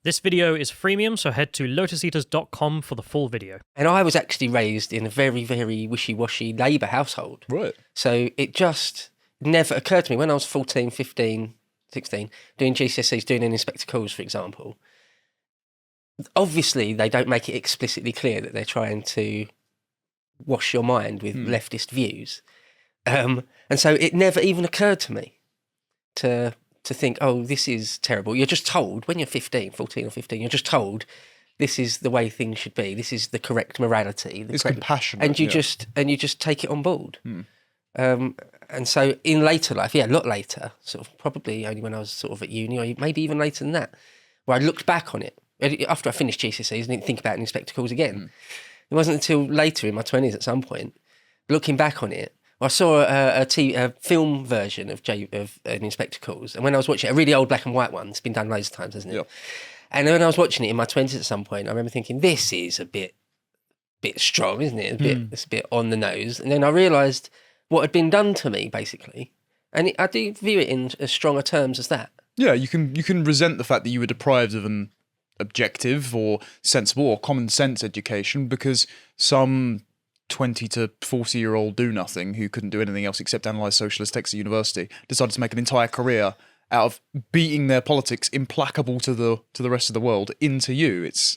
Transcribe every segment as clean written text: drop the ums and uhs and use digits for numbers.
This video is freemium, so head to lotuseaters.com for the full video. And I was actually raised in a very, very wishy-washy Labour household. Right. So it just never occurred to me when I was 14, 15, 16, doing GCSEs, doing an inspector calls, for example. Obviously, they don't make it explicitly clear that they're trying to wash your mind with leftist views. And so it never even occurred to me to think, oh, this is terrible. You're just told, when you're 14 or 15, you're just told this is the way things should be. This is the correct morality. It's compassionate. And you just take it on board. And so in later life, a lot later, sort of probably only when I was sort of at uni, or maybe even later than that, where I looked back on it, after I finished GCSEs, I didn't think about inspector calls again. It wasn't until later in my 20s at some point, looking back on it, I saw a film version of an Inspector Calls, and when I was watching it, a really old black and white one, it's been done loads of times, hasn't it? Yeah. And when I was watching it in my 20s at some point, I remember thinking, this is a bit strong, isn't it? It's a bit on the nose. And then I realised what had been done to me, basically. And I do view it in as stronger terms as that. Yeah, you can resent the fact that you were deprived of an objective or sensible or common sense education because some 20 to 40-year-old do-nothing who couldn't do anything else except analyse socialist texts at university decided to make an entire career out of beating their politics implacable to the rest of the world into you. It's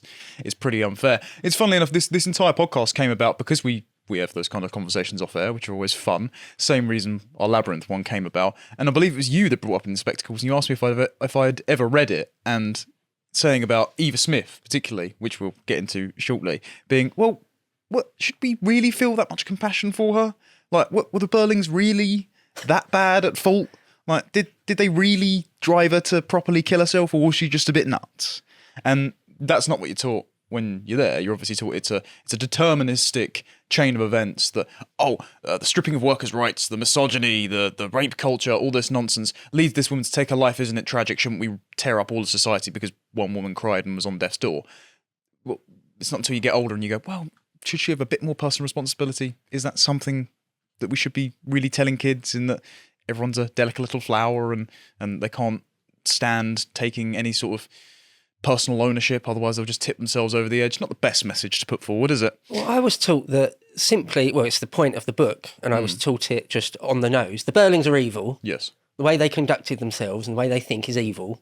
pretty unfair. It's funnily enough, this entire podcast came about because we have those kind of conversations off air, which are always fun. Same reason our Labyrinth one came about. And I believe it was you that brought up in Spectacles, and you asked me if I'd ever read it, and saying about Eva Smith particularly, which we'll get into shortly, being, well, what should we really feel that much compassion for her? Like, were the Burlings really that bad at fault? Like, did they really drive her to properly kill herself, or was she just a bit nuts? And that's not what you're taught when you're there. You're obviously taught it's a deterministic chain of events that, the stripping of workers' rights, the misogyny, the rape culture, all this nonsense leads this woman to take her life. Isn't it tragic? Shouldn't we tear up all of society because one woman cried and was on death's door? Well, it's not until you get older and you go, well, should she have a bit more personal responsibility? Is that something that we should be really telling kids, in that everyone's a delicate little flower and they can't stand taking any sort of personal ownership, otherwise they'll just tip themselves over the edge? Not the best message to put forward, is it? Well, I was taught that it's the point of the book, and I was taught it just on the nose. The Burlings are evil. Yes. The way they conducted themselves and the way they think is evil.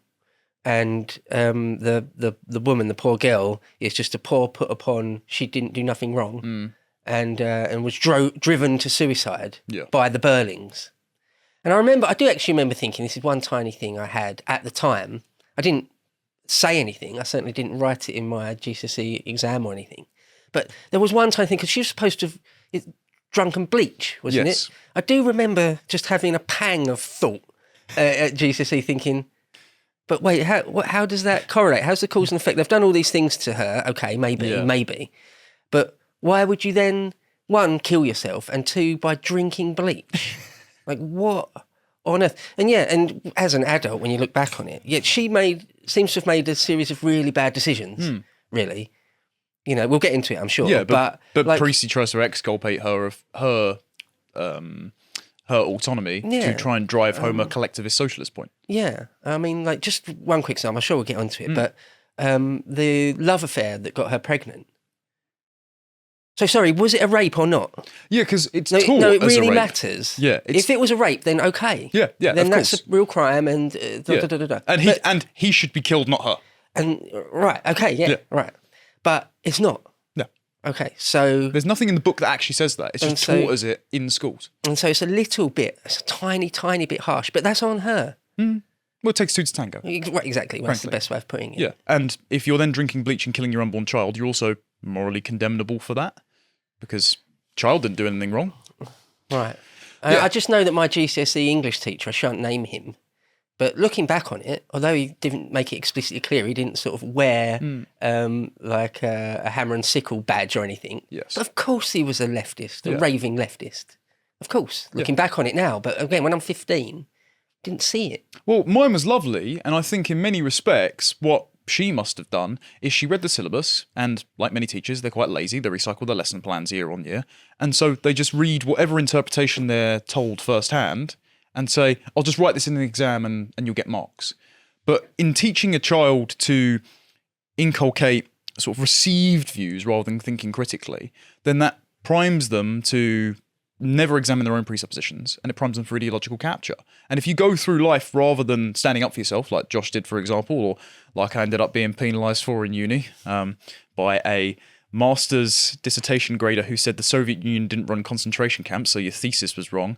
And the woman, the poor girl, is just a poor put upon. She didn't do nothing wrong, and was driven to suicide by the Burlings. And I do actually remember thinking, this is one tiny thing I had at the time. I didn't say anything. I certainly didn't write it in my GCSE exam or anything. But there was one tiny thing, because she was supposed to have drunken bleach, wasn't it? I do remember just having a pang of thought at GCSE, thinking, but wait, how does that correlate? How's the cause and effect? They've done all these things to her. Okay, maybe. But why would you then, one, kill yourself, and two, by drinking bleach? Like, what on earth? And and as an adult, when you look back on it, she seems to have made a series of really bad decisions, really. You know, we'll get into it, I'm sure. Yeah, but like, Precy tries to exculpate her of her autonomy to try and drive home a collectivist socialist point. Yeah, I mean, like, just one quick example, I'm sure we'll get onto it, but the love affair that got her pregnant. So, sorry, was it a rape or not? Yeah, because it's taught it really as a rape. Matters. Yeah. If it was a rape, then okay. Yeah, then that's a real crime, and And he should be killed, not her. And right, okay, right. But it's not. No. Okay, so there's nothing in the book that actually says that. It's just taught as it in schools. And so it's a tiny, tiny bit harsh, but that's on her. Well, it takes two to tango. Right, exactly. Well, that's the best way of putting it. Yeah, and if you're then drinking bleach and killing your unborn child, you're also morally condemnable for that, because child didn't do anything wrong. Right. I just know that my GCSE English teacher, I shan't name him, but looking back on it, although he didn't make it explicitly clear, he didn't sort of wear like a hammer and sickle badge or anything. Yes. But of course he was a leftist, a raving leftist. Of course, looking back on it now. But again, when I'm 15, didn't see it. Well, mine was lovely, and I think in many respects what she must have done is she read the syllabus, and like many teachers, they're quite lazy. They recycle their lesson plans year on year. And so they just read whatever interpretation they're told firsthand and say, I'll just write this in an exam and you'll get marks. But in teaching a child to inculcate sort of received views rather than thinking critically, then that primes them to never examine their own presuppositions, and it primes them for ideological capture. And if you go through life rather than standing up for yourself, like Josh did, for example, or like I ended up being penalised for in uni by a master's dissertation grader who said the Soviet Union didn't run concentration camps, so your thesis was wrong.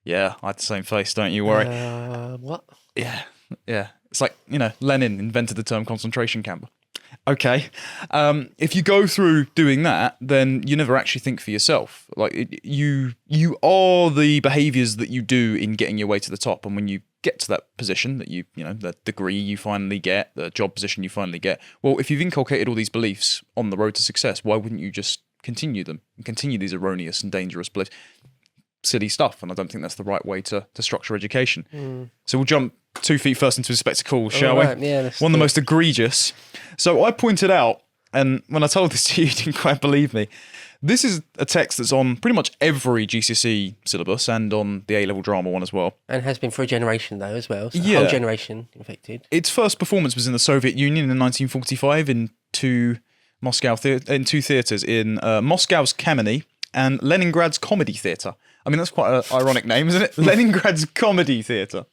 Yeah, I had the same face, don't you worry. What? Yeah. It's like, Lenin invented the term concentration camp. Okay. If you go through doing that, then you never actually think for yourself. Like you are the behaviours that you do in getting your way to the top. And when you get to that position that the degree you finally get, the job position you finally get, well, if you've inculcated all these beliefs on the road to success, why wouldn't you just continue them and continue these erroneous and dangerous beliefs? Silly stuff, and I don't think that's the right way to structure education. So we'll jump 2 feet first into the spectacles, shall we? Yeah, one of the most egregious. So I pointed out, and when I told this to you, you didn't quite believe me. This is a text that's on pretty much every GCSE syllabus and on the A-level drama one as well. And has been for a generation, though, as well. So Yeah. a whole generation infected. Its first performance was in the Soviet Union in 1945 in two theatres in Moscow's Kameny and Leningrad's Comedy Theatre. I mean, that's quite an ironic name, isn't it? Leningrad's Comedy Theatre.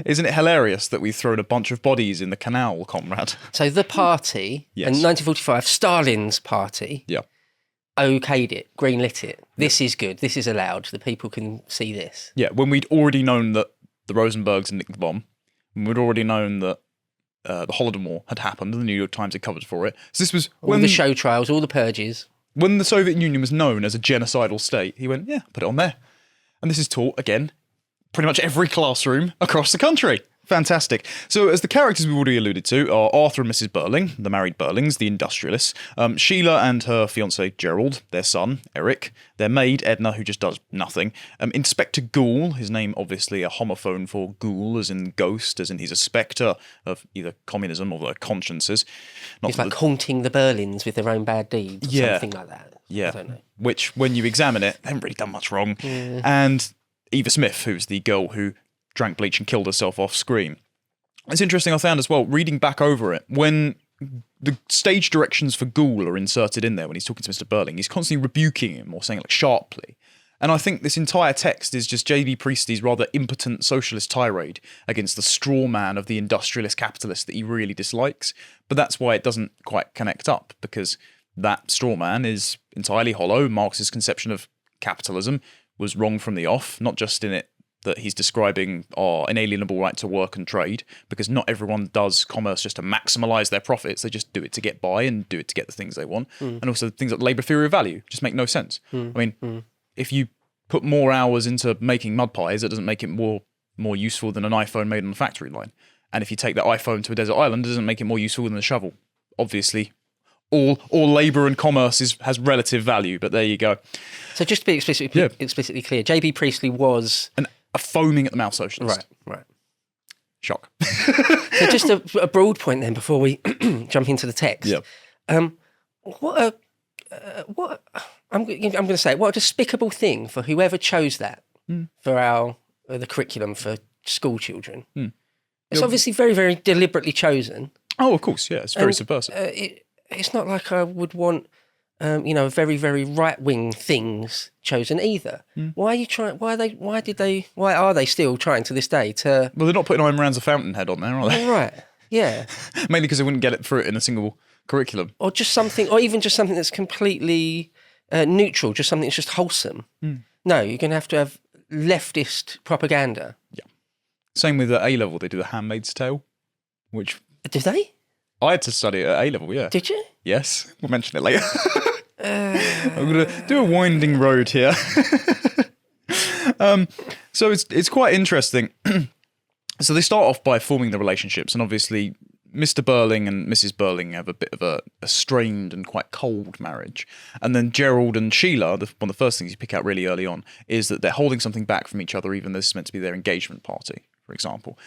Isn't it hilarious that we've thrown a bunch of bodies in the canal, comrade? So the party, Yes. in 1945, Stalin's party, Yeah. okayed it, greenlit it. This is good. This is allowed. The people can see this. Yeah, when we'd already known that the Rosenbergs had nicked the bomb, when we'd already known that the Holodomor had happened, and the New York Times had covered for it. So this was All the show trials, all the purges. When the Soviet Union was known as a genocidal state, he went, yeah, put it on there. And this is taught, again, pretty much every classroom across the country. Fantastic. So as the characters we've already alluded to are Arthur and Mrs. Burling, the married Burlings, the industrialists, Sheila and her fiancé Gerald, their son, Eric, their maid, Edna, who just does nothing, Inspector Ghoul, his name obviously a homophone for ghoul, as in ghost, as in he's a spectre of either communism or their consciences. It's like haunting the Berlins with their own bad deeds or something like that. Yeah, I don't know. which, when you examine it, they haven't really done much wrong. And Eva Smith, who's the girl who drank bleach and killed herself off screen. It's interesting, I found as well, reading back over it, when the stage directions for Ghoul are inserted in there when he's talking to Mr. Burling, he's constantly rebuking him or saying it like sharply. And I think this entire text is just J.B. Priestley's rather impotent socialist tirade against the straw man of the industrialist capitalist that he really dislikes. But that's why it doesn't quite connect up, because that straw man is entirely hollow. Marx's conception of capitalism was wrong from the off, not just in it that he's describing our inalienable right to work and trade, because not everyone does commerce just to maximise their profits. They just do it to get by and do it to get the things they want. And also things like labour theory of value just make no sense. I mean, if you put more hours into making mud pies, it doesn't make it more useful than an iPhone made on the factory line. And if you take that iPhone to a desert island, it doesn't make it more useful than a shovel. Obviously, all labour and commerce has relative value, but there you go. So just to be explicitly clear, J.B. Priestley was A foaming at the mouth socialist. Right. Shock. So just a broad point then before we jump into the text. Yeah. What I'm going to say, what a despicable thing for whoever chose that for the curriculum for school children. It's obviously very, very deliberately chosen. Oh, of course, yeah. It's very subversive. It's not like I would want, very, very right-wing things chosen either. Why are you trying? Why are they still trying to this day to? Well, they're not putting Ayn Rand's A Fountainhead on there, are they? Right. Yeah. Mainly because they wouldn't get it through it in a single curriculum. Or just something, or even just something that's completely neutral, just something that's just wholesome. No, you're going to have leftist propaganda. Yeah. Same with the A-level. They do The Handmaid's Tale, which Did they? I had to study at A-level, yeah. Did you? Yes. We'll mention it later. I'm going to do a winding road here. So it's quite interesting. So they start off by forming the relationships, and obviously Mr. Burling and Mrs. Burling have a bit of a strained and quite cold marriage. And then Gerald and Sheila, one of the first things you pick out really early on, is that they're holding something back from each other, even though this is meant to be their engagement party, for example.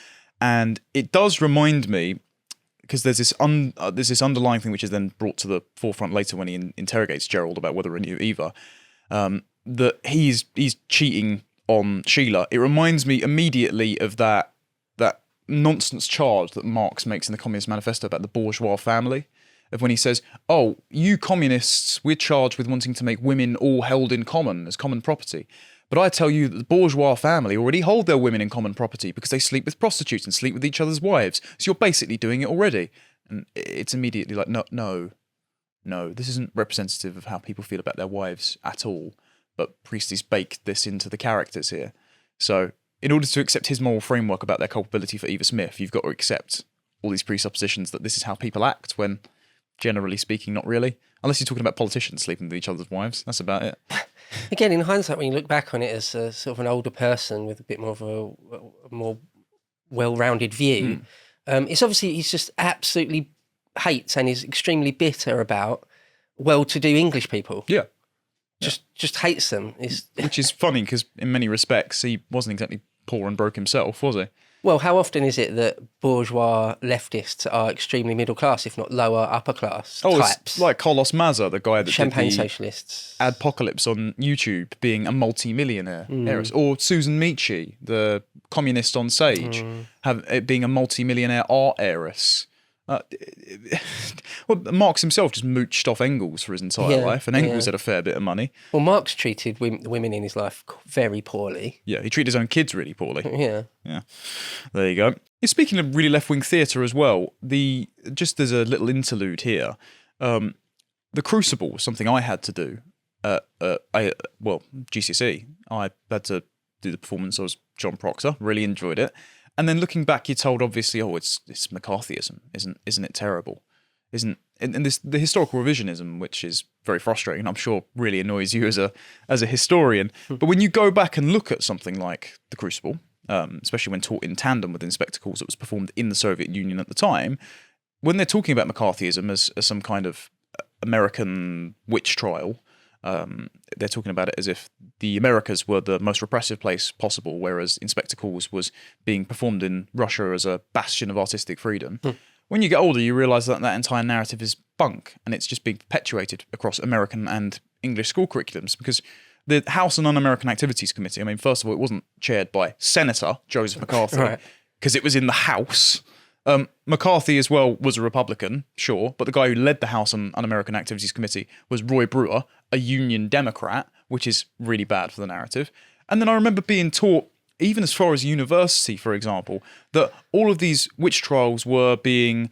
And it does remind me, because there's this underlying thing which is then brought to the forefront later when he interrogates Gerald about whether he knew Eva, that he's cheating on Sheila. It reminds me immediately of that nonsense charge that Marx makes in the Communist Manifesto about the bourgeois family, of when he says, oh, you communists, we're charged with wanting to make women all held in common as common property. But I tell you that the bourgeois family already hold their women in common property because they sleep with prostitutes and sleep with each other's wives. So you're basically doing it already. And it's immediately like, no, this isn't representative of how people feel about their wives at all. But Priestley's baked this into the characters here. So in order to accept his moral framework about their culpability for Eva Smith, you've got to accept all these presuppositions that this is how people act when, generally speaking, not really. Unless you're talking about politicians sleeping with each other's wives. That's about it. Again, in hindsight, when you look back on it as a sort of an older person with a bit more of a more well-rounded view, it's obviously he's just absolutely hates and is extremely bitter about well-to-do English people. Yeah. Just hates them. Which is funny because in many respects he wasn't exactly poor and broke himself, was he? Well, how often is it that bourgeois leftists are extremely middle class, if not lower upper class types? It's like Carlos Maza, the guy that Champagne did the socialists. Adpocalypse on YouTube, being a multi-millionaire heiress. Or Susan Michi, the communist on Sage, being a multi-millionaire art heiress. Well, Marx himself just mooched off Engels for his entire life, and Engels had a fair bit of money. Well, Marx treated women in his life very poorly. Yeah, he treated his own kids really poorly. Yeah. There you go. Speaking of really left-wing theatre as well, just as a little interlude here, The Crucible was something I had to do. GCSE. I had to do the performance. I was John Proctor. Really enjoyed it. And then looking back, you're told obviously, it's McCarthyism, isn't it terrible? And the historical revisionism, which is very frustrating, I'm sure really annoys you as a historian. But when you go back and look at something like The Crucible, especially when taught in tandem with Spectacles that was performed in the Soviet Union at the time, when they're talking about McCarthyism as some kind of American witch trial, they're talking about it as if the Americas were the most repressive place possible, whereas Spectacles was being performed in Russia as a bastion of artistic freedom. When you get older, you realise that entire narrative is bunk, and it's just being perpetuated across American and English school curriculums, because the House and Un-American Activities Committee, I mean, first of all, it wasn't chaired by Senator Joseph McCarthy, because it was in the House. McCarthy as well was a Republican, sure, but the guy who led the House and Un-American Activities Committee was Roy Brewer, a Union Democrat, which is really bad for the narrative. And then I remember being taught, even as far as university, for example, that all of these witch trials were being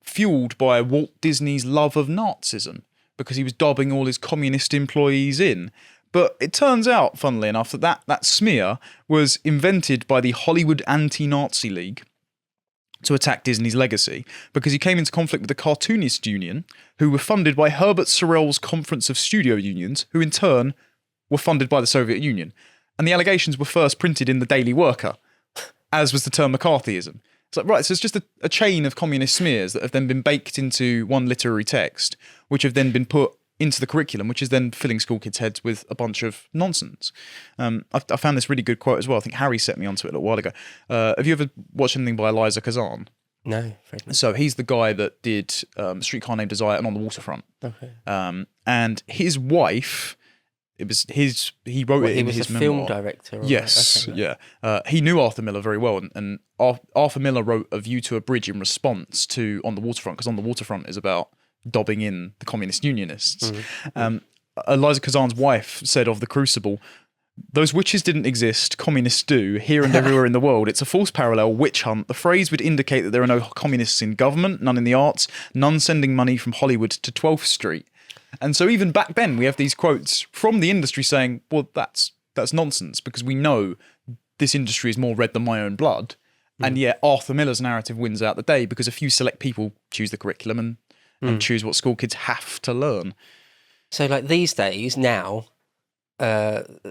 fueled by Walt Disney's love of Nazism, because he was dobbing all his communist employees in. But it turns out, funnily enough, that smear was invented by the Hollywood Anti-Nazi League to attack Disney's legacy, because he came into conflict with the Cartoonist Union, who were funded by Herbert Sorrell's Conference of Studio Unions, who in turn were funded by the Soviet Union. And the allegations were first printed in the Daily Worker, as was the term McCarthyism. It's like, right, so it's just a chain of communist smears that have then been baked into one literary text, which have then been put into the curriculum, which is then filling school kids' heads with a bunch of nonsense. I found this really good quote as well. I think Harry set me onto it a little while ago. Have you ever watched anything by Eliza Kazan? No. So he's the guy that did Streetcar Named Desire and On the Waterfront. Okay. And his wife, he wrote it in his memoir. He was a film director. Yes, okay. yeah. He knew Arthur Miller very well, and Arthur Miller wrote A View to a Bridge in response to On the Waterfront, because On the Waterfront is about dobbing in the communist unionists. Eliza Kazan's wife said of The Crucible, "Those witches didn't exist, communists do, here and everywhere in the world. It's a false parallel, witch hunt. The phrase would indicate that there are no communists in government, none in the arts, none sending money from Hollywood to 12th Street." And so even back then, we have these quotes from the industry saying, well, that's nonsense, because we know this industry is more red than my own blood. And yet Arthur Miller's narrative wins out the day, because a few select people choose the curriculum and choose what school kids have to learn. So like these days now,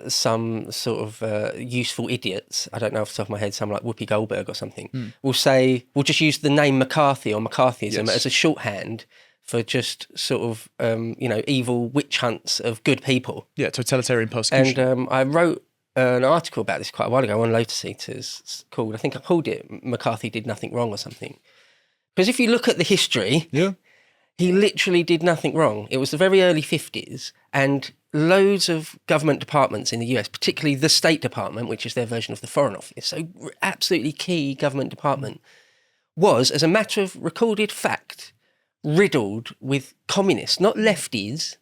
some sort of useful idiots, I don't know off the top of my head, some like Whoopi Goldberg or something, will say, we'll just use the name McCarthy or McCarthyism as a shorthand for just sort of, evil witch hunts of good people. Yeah, totalitarian persecution. And I wrote an article about this quite a while ago on Lotus Eaters called, I think I called it McCarthy Did Nothing Wrong or something. Because if you look at the history, he literally did nothing wrong. It was the very early 50s, and loads of government departments in the US, particularly the State Department, which is their version of the Foreign Office, so absolutely key government department, was, as a matter of recorded fact, riddled with communists, not lefties,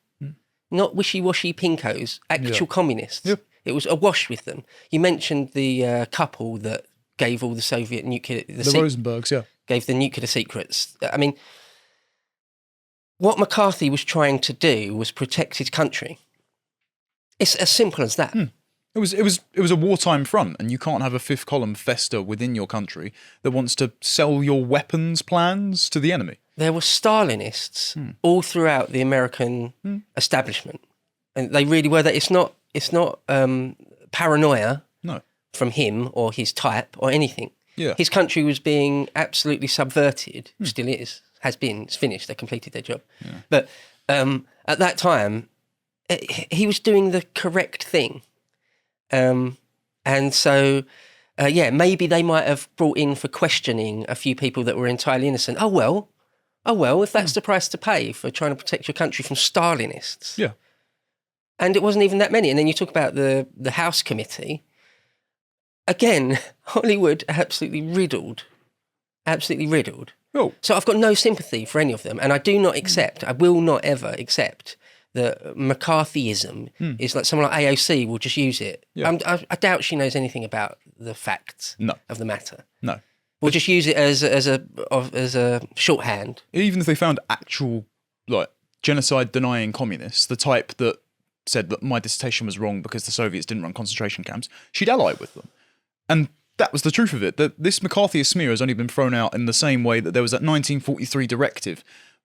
not wishy-washy pinkos, actual communists. Yeah. It was awash with them. You mentioned the couple that gave all the Soviet nuclear... The Rosenbergs, yeah. Gave the nuclear secrets. I mean, what McCarthy was trying to do was protect his country. It's as simple as that. It was a wartime front, and you can't have a fifth column fester within your country that wants to sell your weapons plans to the enemy. There were Stalinists all throughout the American establishment, and they really were. That it's not paranoia from him or his type or anything. Yeah. His country was being absolutely subverted. Still is, has been. It's finished. They completed their job. Yeah. But at that time, he was doing the correct thing. And so, maybe they might have brought in for questioning a few people that were entirely innocent. Oh, well, if that's the price to pay for trying to protect your country from Stalinists. Yeah. And it wasn't even that many. And then you talk about the House committee. Again, Hollywood absolutely riddled. Oh. So I've got no sympathy for any of them. And I will not ever accept that McCarthyism is like someone like AOC will just use it. Yeah. I doubt she knows anything about the facts of the matter. No. We'll just use it as a shorthand. Even if they found actual genocide denying communists, the type that said that my dissertation was wrong because the Soviets didn't run concentration camps, she'd ally with them. And that was the truth of it. That this McCarthyist smear has only been thrown out in the same way that there was that 1943 directive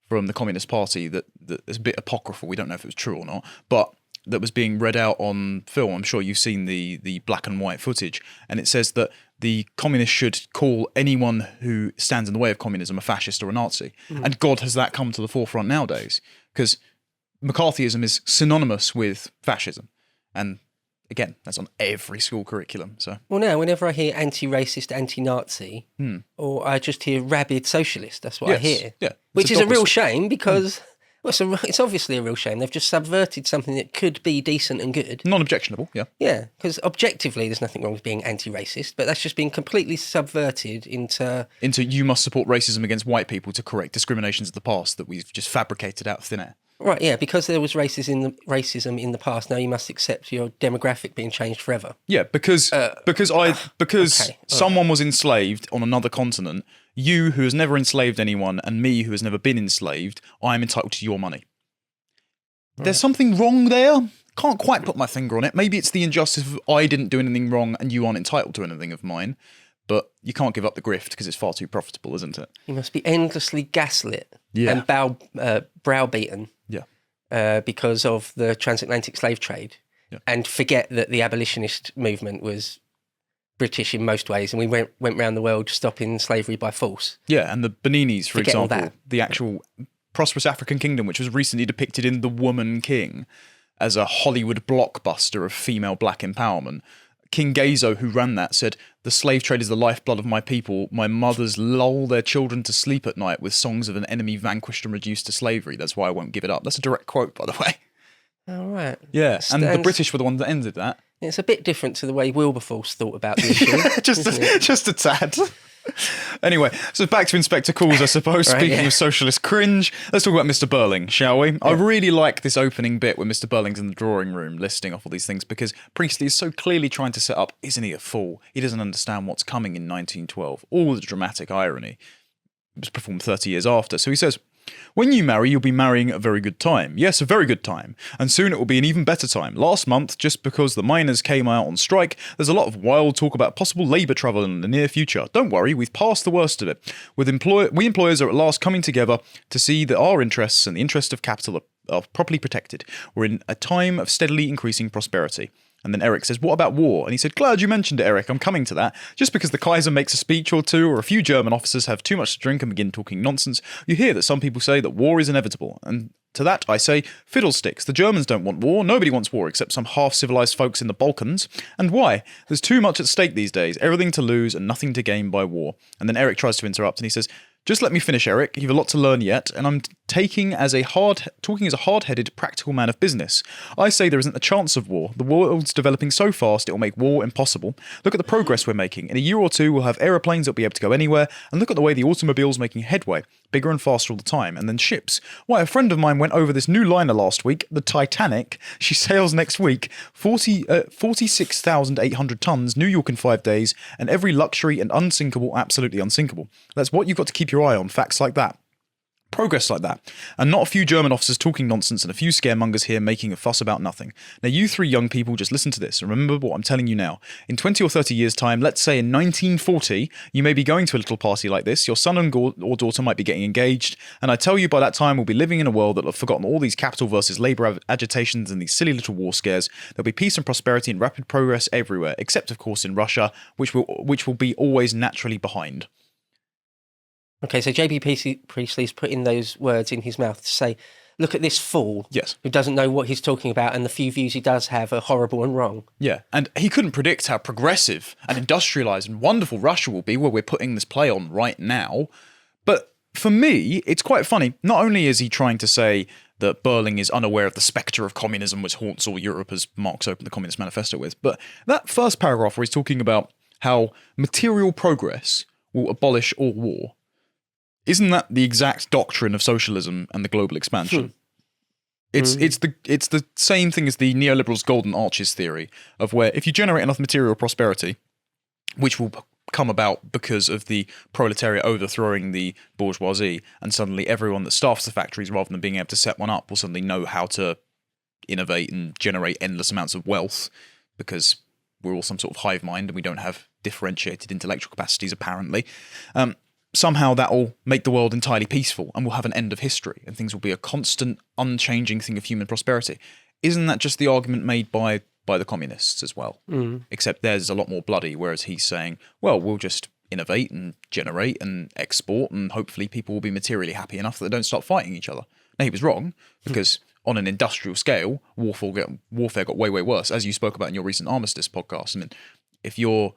from the Communist Party that is a bit apocryphal. We don't know if it was true or not, but that was being read out on film. I'm sure you've seen the black and white footage, and it says that the communists should call anyone who stands in the way of communism a fascist or a Nazi. And God, has that come to the forefront nowadays? Because McCarthyism is synonymous with fascism, and again, that's on every school curriculum. So, well, now whenever I hear anti-racist, anti-Nazi, or I just hear rabid socialist, that's what I hear. Yeah, which is a real shame because it's obviously a real shame. They've just subverted something that could be decent and good. Non-objectionable, yeah. Yeah, because objectively, there's nothing wrong with being anti-racist, but that's just been completely subverted into you must support racism against white people to correct discriminations of the past that we've just fabricated out of thin air. Right, yeah, because there was racism in the past, now you must accept your demographic being changed forever. Yeah, because someone was enslaved on another continent, you who has never enslaved anyone and me who has never been enslaved, I am entitled to your money. Right. There's something wrong there. Can't quite put my finger on it. Maybe it's the injustice of I didn't do anything wrong and you aren't entitled to anything of mine. But you can't give up the grift because it's far too profitable, isn't it? You must be endlessly gaslit and browbeaten because of the transatlantic slave trade and forget that the abolitionist movement was British in most ways and we went around the world stopping slavery by force. Yeah, and the Beninis, for example, the actual prosperous African kingdom, which was recently depicted in The Woman King as a Hollywood blockbuster of female black empowerment. King Gezo, who ran that, said, "The slave trade is the lifeblood of my people. My mothers lull their children to sleep at night with songs of an enemy vanquished and reduced to slavery. That's why I won't give it up." That's a direct quote, by the way. Oh, right. Yeah, and the British were the ones that ended that. It's a bit different to the way Wilberforce thought about the issue. just a tad. Anyway, so back to Inspector Calls, I suppose. Speaking of socialist cringe, let's talk about Mr. Burling, shall we? Yeah. I really like this opening bit where Mr. Burling's in the drawing room listing off all these things because Priestley is so clearly trying to set up, isn't he a fool? He doesn't understand what's coming in 1912. All the dramatic irony. It was performed 30 years after. So he says, "When you marry, you'll be marrying a very good time. Yes, a very good time. And soon it will be an even better time. Last month, just because the miners came out on strike, there's a lot of wild talk about possible labour trouble in the near future. Don't worry, we've passed the worst of it. We employers are at last coming together to see that our interests and the interest of capital are properly protected. We're in a time of steadily increasing prosperity." And then Eric says, "What about war?" And he said, "Glad you mentioned it, Eric. I'm coming to that. Just because the Kaiser makes a speech or two, or a few German officers have too much to drink and begin talking nonsense, you hear that some people say that war is inevitable. And to that I say, fiddlesticks. The Germans don't want war. Nobody wants war except some half-civilized folks in the Balkans. And why? There's too much at stake these days. Everything to lose and nothing to gain by war." And then Eric tries to interrupt and he says, "Just let me finish, Eric. You've a lot to learn yet, and I'm talking as a hard-headed, practical man of business. I say there isn't a chance of war. The world's developing so fast it will make war impossible. Look at the progress we're making. In a year or two, we'll have aeroplanes that'll be able to go anywhere, and look at the way the automobile's making headway, bigger and faster all the time, and then ships. Why, a friend of mine went over this new liner last week, the Titanic. She sails next week, 46,800 tons, New York in 5 days, and every luxury and unsinkable, absolutely unsinkable. That's what you've got to keep your eye on, facts like that. Progress like that, and not a few German officers talking nonsense and a few scaremongers here making a fuss about nothing. Now you three young people just listen to this and remember what I'm telling you now. In 20 or 30 years time, let's say in 1940, you may be going to a little party like this, your son or daughter might be getting engaged, and I tell you by that time we'll be living in a world that will have forgotten all these capital versus labour agitations and these silly little war scares. There'll be peace and prosperity and rapid progress everywhere, except of course in Russia, which will be always naturally behind. Okay, so JB Priestley's putting those words in his mouth to say, look at this fool who doesn't know what he's talking about, and the few views he does have are horrible and wrong. Yeah, and he couldn't predict how progressive and industrialised and wonderful Russia will be where we're putting this play on right now. But for me, it's quite funny. Not only is he trying to say that Berling is unaware of the spectre of communism which haunts all Europe, as Marx opened the Communist Manifesto with, but that first paragraph where he's talking about how material progress will abolish all war, isn't that the exact doctrine of socialism and the global expansion? It's the same thing as the neoliberals' golden arches theory of where if you generate enough material prosperity, which will come about because of the proletariat overthrowing the bourgeoisie, and suddenly everyone that staffs the factories, rather than being able to set one up, will suddenly know how to innovate and generate endless amounts of wealth because we're all some sort of hive mind and we don't have differentiated intellectual capacities apparently. Somehow that will make the world entirely peaceful and we'll have an end of history and things will be a constant, unchanging thing of human prosperity. Isn't that just the argument made by the communists as well? Except theirs is a lot more bloody, whereas he's saying, well, we'll just innovate and generate and export and hopefully people will be materially happy enough that they don't start fighting each other. Now, he was wrong because on an industrial scale, warfare got way, way worse, as you spoke about in your recent Armistice podcast. I mean, if you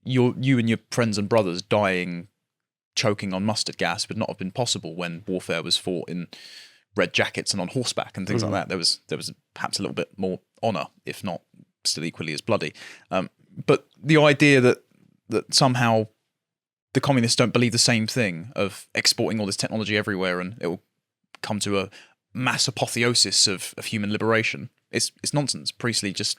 and your friends and brothers dying choking on mustard gas would not have been possible when warfare was fought in red jackets and on horseback and things like that. There was perhaps a little bit more honour, if not still equally as bloody. But the idea that somehow the communists don't believe the same thing of exporting all this technology everywhere and it will come to a mass apotheosis of human liberation, it's nonsense. Priestley just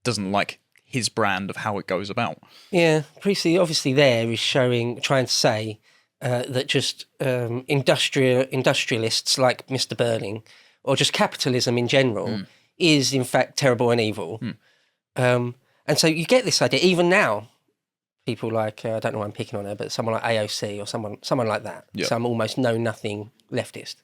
doesn't like his brand of how it goes about. Yeah, Priestley obviously there is trying to say that just industrialists like Mr. Berling, or just capitalism in general, is in fact terrible and evil. And so you get this idea, even now, people like, I don't know why I'm picking on her, but someone like AOC or someone like that, some almost know-nothing leftist,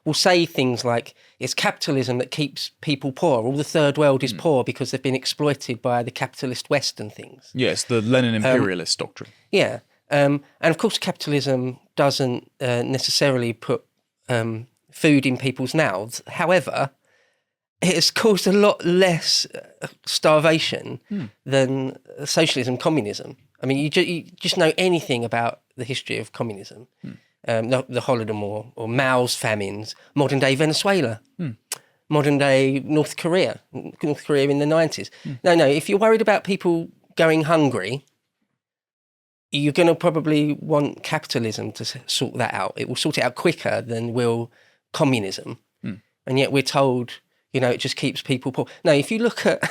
will say things like, it's capitalism that keeps people poor. All the third world is poor because they've been exploited by the capitalist West and things. Yes, the Lenin imperialist doctrine. Yeah. And of course, capitalism doesn't necessarily put food in people's mouths. However, it has caused a lot less starvation than socialism, communism. I mean, you just know anything about the history of communism. The Holodomor or Mao's famines, modern day Venezuela, modern day North Korea in the 90s. No, if you're worried about people going hungry, you're going to probably want capitalism to sort that out. It will sort it out quicker than will communism. And yet we're told, it just keeps people poor. Now, if you look at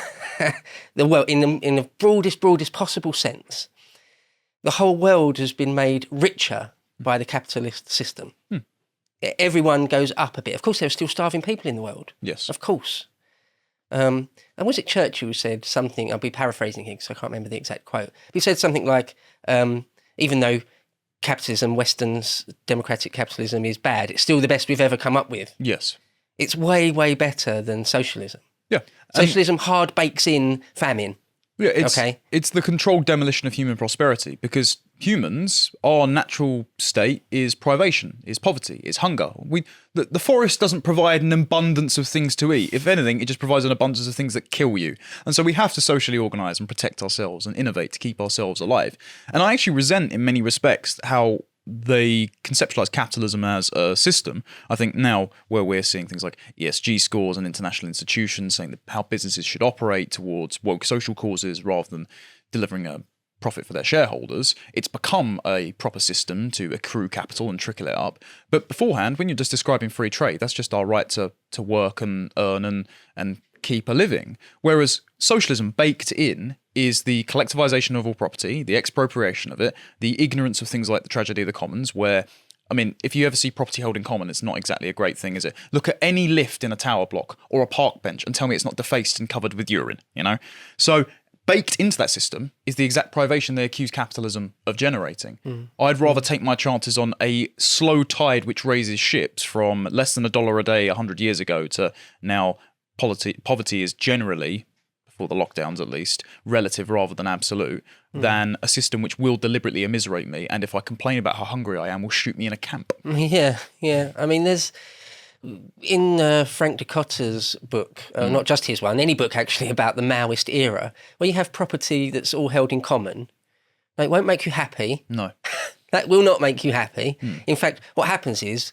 the world in the broadest possible sense, the whole world has been made richer by the capitalist system. Everyone goes up a bit. Of course, there are still starving people in the world. Yes. Of course. And was it Churchill who said something, I'll be paraphrasing here because I can't remember the exact quote, but he said something like, even though capitalism, Western's democratic capitalism is bad, it's still the best we've ever come up with. Yes. It's way, way better than socialism. Yeah. Socialism hard bakes in famine. Yeah, it's the controlled demolition of human prosperity because humans, our natural state is privation, is poverty, is hunger. The forest doesn't provide an abundance of things to eat. If anything, it just provides an abundance of things that kill you. And so we have to socially organise and protect ourselves and innovate to keep ourselves alive. And I actually resent in many respects how they conceptualize capitalism as a system. I think now where we're seeing things like ESG scores and international institutions saying that how businesses should operate towards woke social causes rather than delivering a profit for their shareholders, it's become a proper system to accrue capital and trickle it up. But beforehand, when you're just describing free trade, that's just our right to work and earn and keep a living. Whereas socialism baked in is the collectivization of all property, the expropriation of it, the ignorance of things like the tragedy of the commons, where, I mean, if you ever see property held in common, it's not exactly a great thing, is it? Look at any lift in a tower block or a park bench and tell me it's not defaced and covered with urine, you know? So baked into that system is the exact privation they accuse capitalism of generating. I'd rather take my chances on a slow tide which raises ships from less than $1 a day 100 years ago to now poverty is generally, before the lockdowns at least, relative rather than absolute, than a system which will deliberately immiserate me, and if I complain about how hungry I am, will shoot me in a camp. Yeah. I mean, there's in Frank Dicotta's book, not just his one, any book actually about the Maoist era, where you have property that's all held in common. It won't make you happy. No. That will not make you happy. In fact, what happens is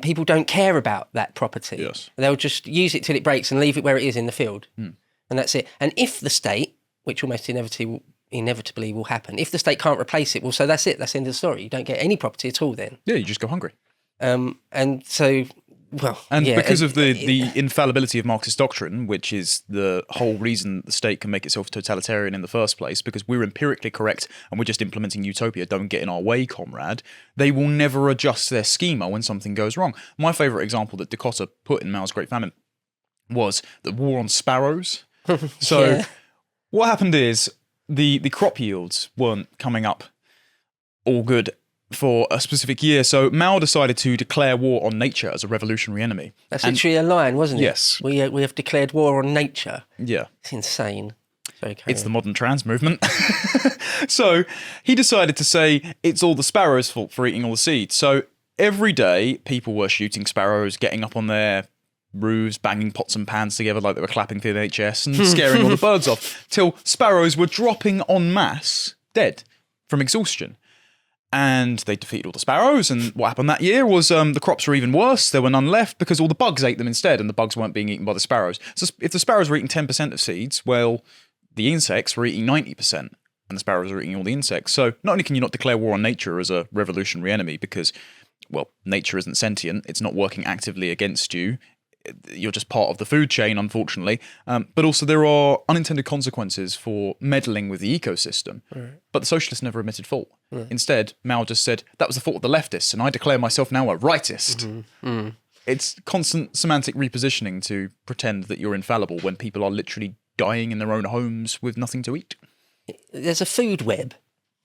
people don't care about that property. Yes. They'll just use it till it breaks and leave it where it is in the field. And that's it. And if the state, which almost inevitably will happen, if the state can't replace it, well, so that's it. That's the end of the story. You don't get any property at all then. Yeah, you just go hungry. And so... Well, and yeah, because of the infallibility of Marxist doctrine, which is the whole reason the state can make itself totalitarian in the first place, because we're empirically correct and we're just implementing utopia, don't get in our way, comrade, they will never adjust their schema when something goes wrong. My favourite example that Dicotta put in Mao's Great Famine was the war on sparrows. So what happened is the crop yields weren't coming up all good for a specific year. So Mao decided to declare war on nature as a revolutionary enemy. That's literally a line, wasn't it? Yes. We have declared war on nature. Yeah. It's insane. Sorry, it's the modern trans movement. So he decided to say it's all the sparrows' fault for eating all the seeds. So every day people were shooting sparrows, getting up on their roofs, banging pots and pans together like they were clapping for the NHS and scaring all the birds off, till sparrows were dropping en masse, dead from exhaustion. And they defeated all the sparrows, and what happened that year was the crops were even worse. There were none left because all the bugs ate them instead, and the bugs weren't being eaten by the sparrows. So if the sparrows were eating 10% of seeds, well, the insects were eating 90%, and the sparrows were eating all the insects. So not only can you not declare war on nature as a revolutionary enemy because, well, nature isn't sentient, it's not working actively against you, you're just part of the food chain, unfortunately. But also there are unintended consequences for meddling with the ecosystem. Right. But the socialists never admitted fault. Right. Instead, Mao just said, that was the fault of the leftists, and I declare myself now a rightist. It's constant semantic repositioning to pretend that you're infallible when people are literally dying in their own homes with nothing to eat. There's a food web.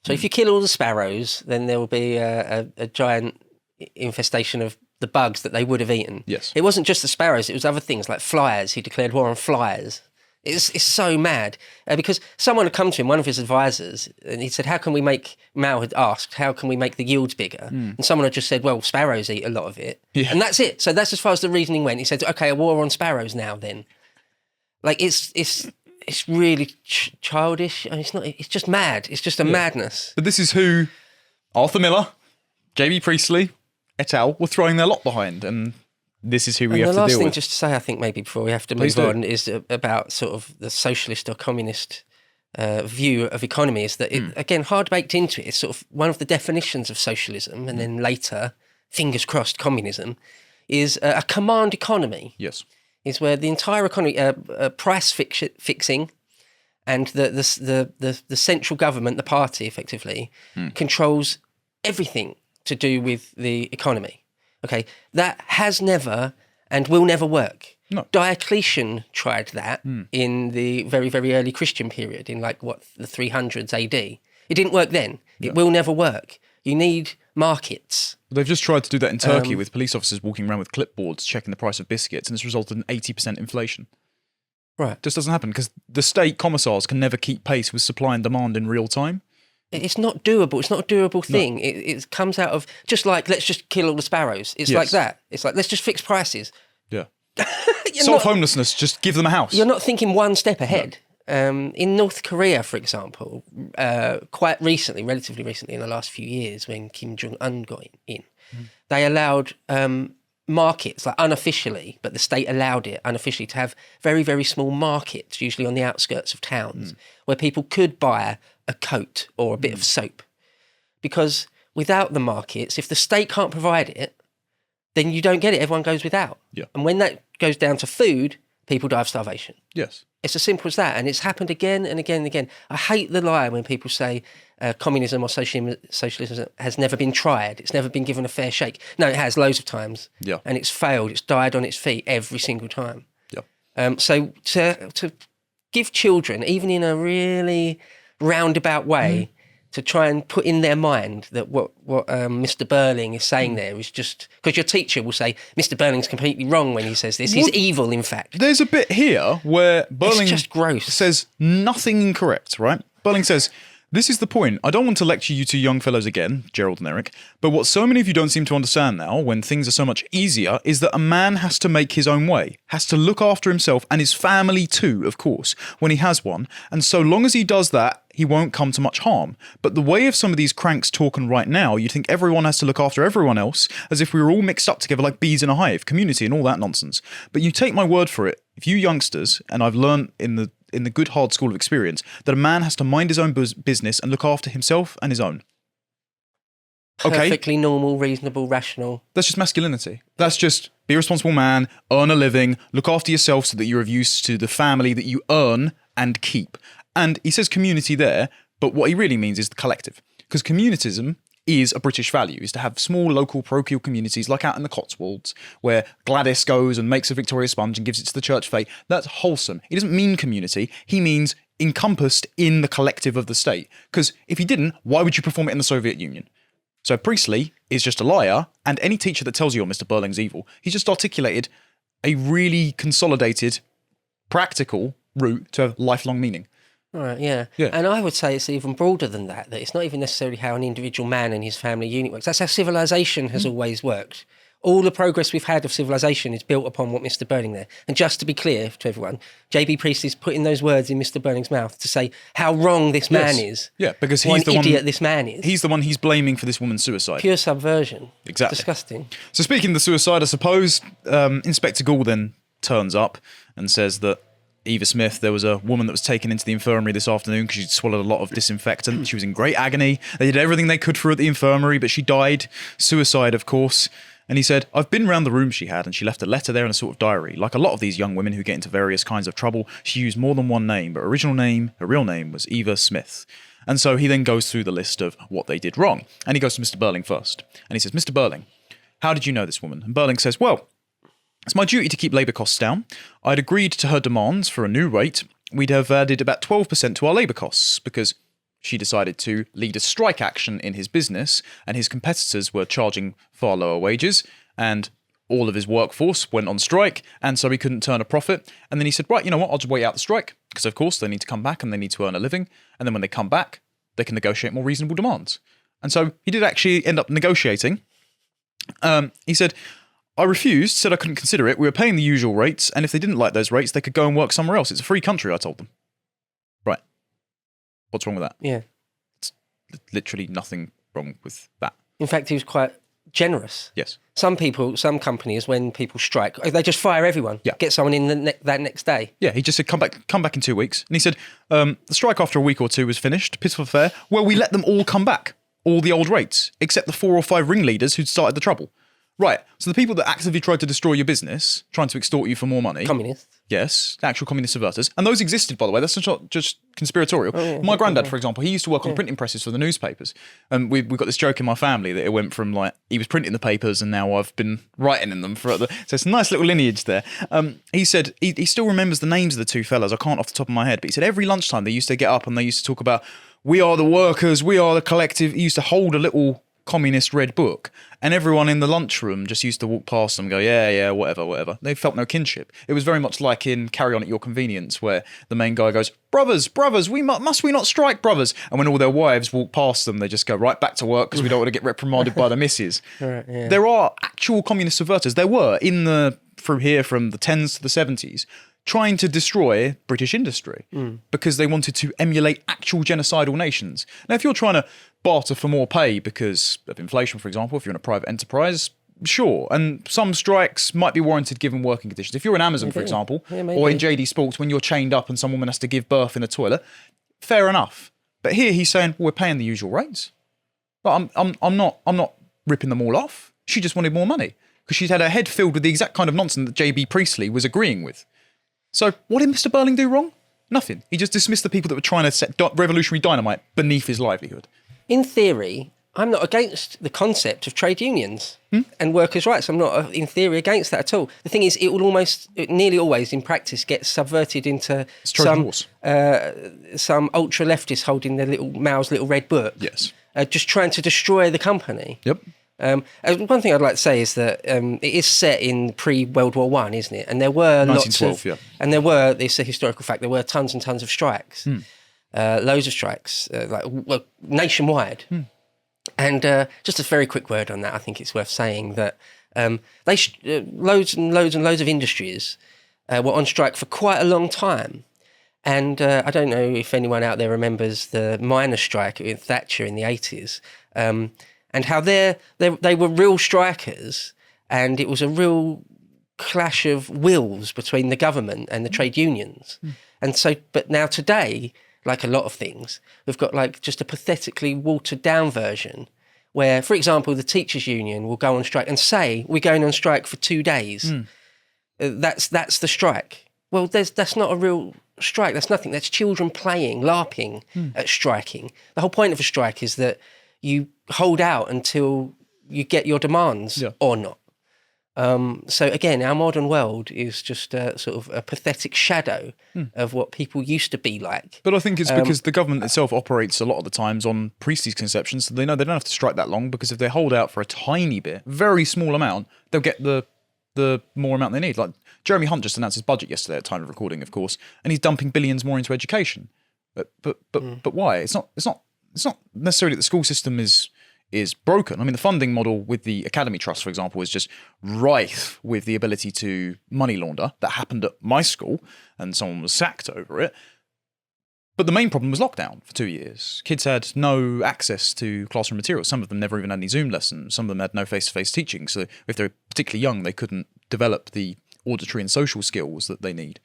So if you kill all the sparrows, then there will be a giant infestation of the bugs that they would have eaten. Yes. It wasn't just the sparrows, it was other things like flies. He declared war on flies. It's so mad. Because someone had come to him, one of his advisors, and he said, Mao had asked, how can we make the yields bigger? And someone had just said, well, sparrows eat a lot of it. Yeah. And that's it. So that's as far as the reasoning went. He said, okay, a war on sparrows now then. Like, it's really childish. I mean, it's just mad. It's just a madness. But this is who Arthur Miller, J.B. Priestley, et al. Were throwing their lot behind, and this is who we have to deal with. The last thing just to say, I think maybe before we have to move on, is about sort of the socialist or communist view of economy is that, again, hard baked into it, is sort of one of the definitions of socialism, and then later, fingers crossed, communism, is a command economy. Yes. Is where the entire economy, price fixing, and the central government, the party, effectively, controls everything to do with the economy. Okay, that has never and will never work. No. Diocletian tried that in the very, very early Christian period, in the 300s AD. It didn't work then. It will never work. You need markets. They've just tried to do that in Turkey with police officers walking around with clipboards checking the price of biscuits, and it's resulted in 80% inflation. Right. It just doesn't happen because the state commissars can never keep pace with supply and demand in real time. It's not doable. It's not a doable thing. No. It comes out of just like, let's just kill all the sparrows. It's like that. It's like, let's just fix prices. Yeah. Solve homelessness, just give them a house. You're not thinking one step ahead. in North Korea, for example, quite recently, relatively recently, in the last few years, when Kim Jong-un got in, they allowed markets, like unofficially, but the state allowed it unofficially, to have very, very small markets, usually on the outskirts of towns, where people could buy a coat or a bit of soap. Because without the markets, if the state can't provide it, then you don't get it. Everyone goes without. Yeah. And when that goes down to food, people die of starvation. Yes. It's as simple as that. And it's happened again and again and again. I hate the lie when people say communism or socialism has never been tried. It's never been given a fair shake. No, it has loads of times. Yeah. And it's failed. It's died on its feet every single time. Yeah. So to give children, even in a really roundabout way, to try and put in their mind that what Mr. Burling is saying there is just... Because your teacher will say, Mr. Burling's completely wrong when he says this. He's evil, in fact. There's a bit here where Burling It's just gross. says nothing incorrect, right? Burling says, this is the point. I don't want to lecture you two young fellows again, Gerald and Eric, but what so many of you don't seem to understand now, when things are so much easier, is that a man has to make his own way, has to look after himself and his family too, of course, when he has one. And so long as he does that, he won't come to much harm. But the way of some of these cranks talking right now, you'd think everyone has to look after everyone else, as if we were all mixed up together like bees in a hive, community and all that nonsense. But you take my word for it, if you youngsters, and I've learned in the good hard school of experience, that a man has to mind his own business and look after himself and his own. Okay? Perfectly normal, reasonable, rational. That's just masculinity. That's just be a responsible man, earn a living, look after yourself so that you're of use to the family that you earn and keep. And he says community there, but what he really means is the collective. Because communitism is a British value, is to have small local parochial communities like out in the Cotswolds, where Gladys goes and makes a Victoria sponge and gives it to the church faith. That's wholesome. He doesn't mean community. He means encompassed in the collective of the state. Because if he didn't, why would you perform it in the Soviet Union? So Priestley is just a liar, and any teacher that tells you, oh, Mr. Burling's evil, he's just articulated a really consolidated, practical route to lifelong meaning. Right, yeah. And I would say it's even broader than that, that it's not even necessarily how an individual man and his family unit works. That's how civilization has always worked. All the progress we've had of civilization is built upon what Mr. Burling there. And just to be clear to everyone, J.B. Priestley's putting those words in Mr. Burling's mouth to say how wrong this man is. Yeah, because what he's an the idiot one, this man is. He's the one he's blaming for this woman's suicide. Pure subversion. Exactly. Disgusting. So speaking of the suicide, I suppose Inspector Gould then turns up and says that Eva Smith, there was a woman that was taken into the infirmary this afternoon because she'd swallowed a lot of disinfectant. She was in great agony. They did everything they could for her at the infirmary, but she died. Suicide, of course. And he said, I've been round the room she had, and she left a letter there in a sort of diary. Like a lot of these young women who get into various kinds of trouble, she used more than one name, but her original name, her real name, was Eva Smith. And so he then goes through the list of what they did wrong. And he goes to Mr. Burling first. And he says, Mr. Burling, how did you know this woman? And Burling says, well, it's my duty to keep labour costs down. I'd agreed to her demands for a new rate. We'd have added about 12% to our labour costs because she decided to lead a strike action in his business and his competitors were charging far lower wages and all of his workforce went on strike and so he couldn't turn a profit. And then he said, right, you know what, I'll just wait out the strike because of course they need to come back and they need to earn a living. And then when they come back, they can negotiate more reasonable demands. And so he did actually end up negotiating. He said, I refused, said I couldn't consider it. We were paying the usual rates, and if they didn't like those rates, they could go and work somewhere else. It's a free country, I told them. Right. What's wrong with that? Yeah. It's literally nothing wrong with that. In fact, he was quite generous. Yes. Some companies, when people strike, they just fire everyone. Yeah. Get someone in that next day. Yeah, he just said, come back in 2 weeks. And he said, the strike after a week or two was finished, peaceful affair. Well, we let them all come back, all the old rates, except the 4 or 5 ringleaders who'd started the trouble. Right, so the people that actively tried to destroy your business, trying to extort you for more money. Communists. Yes, actual communist subverters. And those existed, by the way. That's not just conspiratorial. Oh, yeah, my granddad, for example, he used to work on printing presses for the newspapers. And we've got this joke in my family that it went from like, he was printing the papers and now I've been writing in them for other. So it's a nice little lineage there. He said, he still remembers the names of the two fellas. I can't off the top of my head. But he said every lunchtime they used to get up and they used to talk about, we are the workers, we are the collective. He used to hold a little communist red book and everyone in the lunchroom just used to walk past them and go, yeah, whatever. They felt no kinship. It was very much like in Carry On at Your Convenience where the main guy goes, brothers, must we not strike, brothers? And when all their wives walk past them, they just go right back to work because we don't want to get reprimanded by the missus. Right, yeah. There are actual communist subverters. There were in the through here from the 10s to the 70s, trying to destroy British industry because they wanted to emulate actual genocidal nations. Now, if you're trying to barter for more pay because of inflation, for example, if you're in a private enterprise, sure. And some strikes might be warranted given working conditions. If you're in Amazon, for example, or in JD Sports, when you're chained up and some woman has to give birth in a toilet, fair enough. But here he's saying, well, we're paying the usual rates. But I'm not ripping them all off. She just wanted more money because she'd had her head filled with the exact kind of nonsense that JB Priestley was agreeing with. So what did Mr. Burling do wrong? Nothing. He just dismissed the people that were trying to set revolutionary dynamite beneath his livelihood. In theory, I'm not against the concept of trade unions and workers' rights. I'm not, in theory, against that at all. The thing is, it nearly always, in practice, gets subverted into some ultra-leftists holding their Mao's little red book. Yes. Just trying to destroy the company. Yep. One thing I'd like to say is that it is set in pre-World War I, isn't it? And there were and it's a historical fact, there were tons and tons of strikes, loads of strikes, nationwide. And just a very quick word on that, I think it's worth saying that loads and loads of industries were on strike for quite a long time. And I don't know if anyone out there remembers the miners' strike with Thatcher in the 80s. And how they were real strikers, and it was a real clash of wills between the government and the trade unions. And so, but now today, like a lot of things, we've got like just a pathetically watered down version where, for example, the teachers' union will go on strike and say, we're going on strike for 2 days. That's the strike. Well, that's not a real strike. That's nothing. That's children playing, LARPing at striking. The whole point of a strike is that you hold out until you get your demands or not. So again, our modern world is just sort of a pathetic shadow of what people used to be like. But I think it's because the government itself operates a lot of the times on Priestley's conceptions, so they know they don't have to strike that long, because if they hold out for a tiny bit, very small amount, they'll get the more amount they need. Like Jeremy Hunt just announced his budget yesterday at time of recording, of course, and he's dumping billions more into education. But why? It's not necessarily that the school system is broken. I mean, the funding model with the Academy Trust, for example, is just rife with the ability to money launder. That happened at my school, and someone was sacked over it. But the main problem was lockdown for 2 years. Kids had no access to classroom materials. Some of them never even had any Zoom lessons. Some of them had no face-to-face teaching. So if they were particularly young, they couldn't develop the auditory and social skills that they need.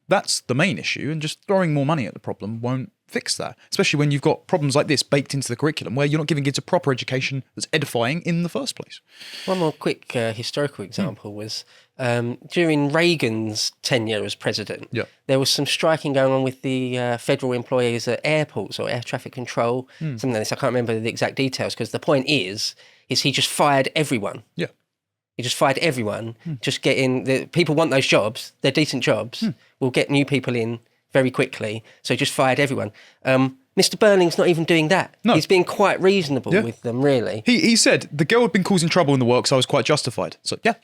That's the main issue, and just throwing more money at the problem won't fix that, especially when you've got problems like this baked into the curriculum where you're not giving kids a proper education that's edifying in the first place. One more quick historical example was during Reagan's tenure as president, there was some striking going on with the federal employees at airports or air traffic control, something like this. I can't remember the exact details, because the point is he just fired everyone. Yeah. He just fired everyone. Just people want those jobs. They're decent jobs. We'll get new people in very quickly. So he just fired everyone. Mr. Burling's not even doing that. No. He's being quite reasonable with them, really. He said, the girl had been causing trouble in the work, so I was quite justified. So, yeah,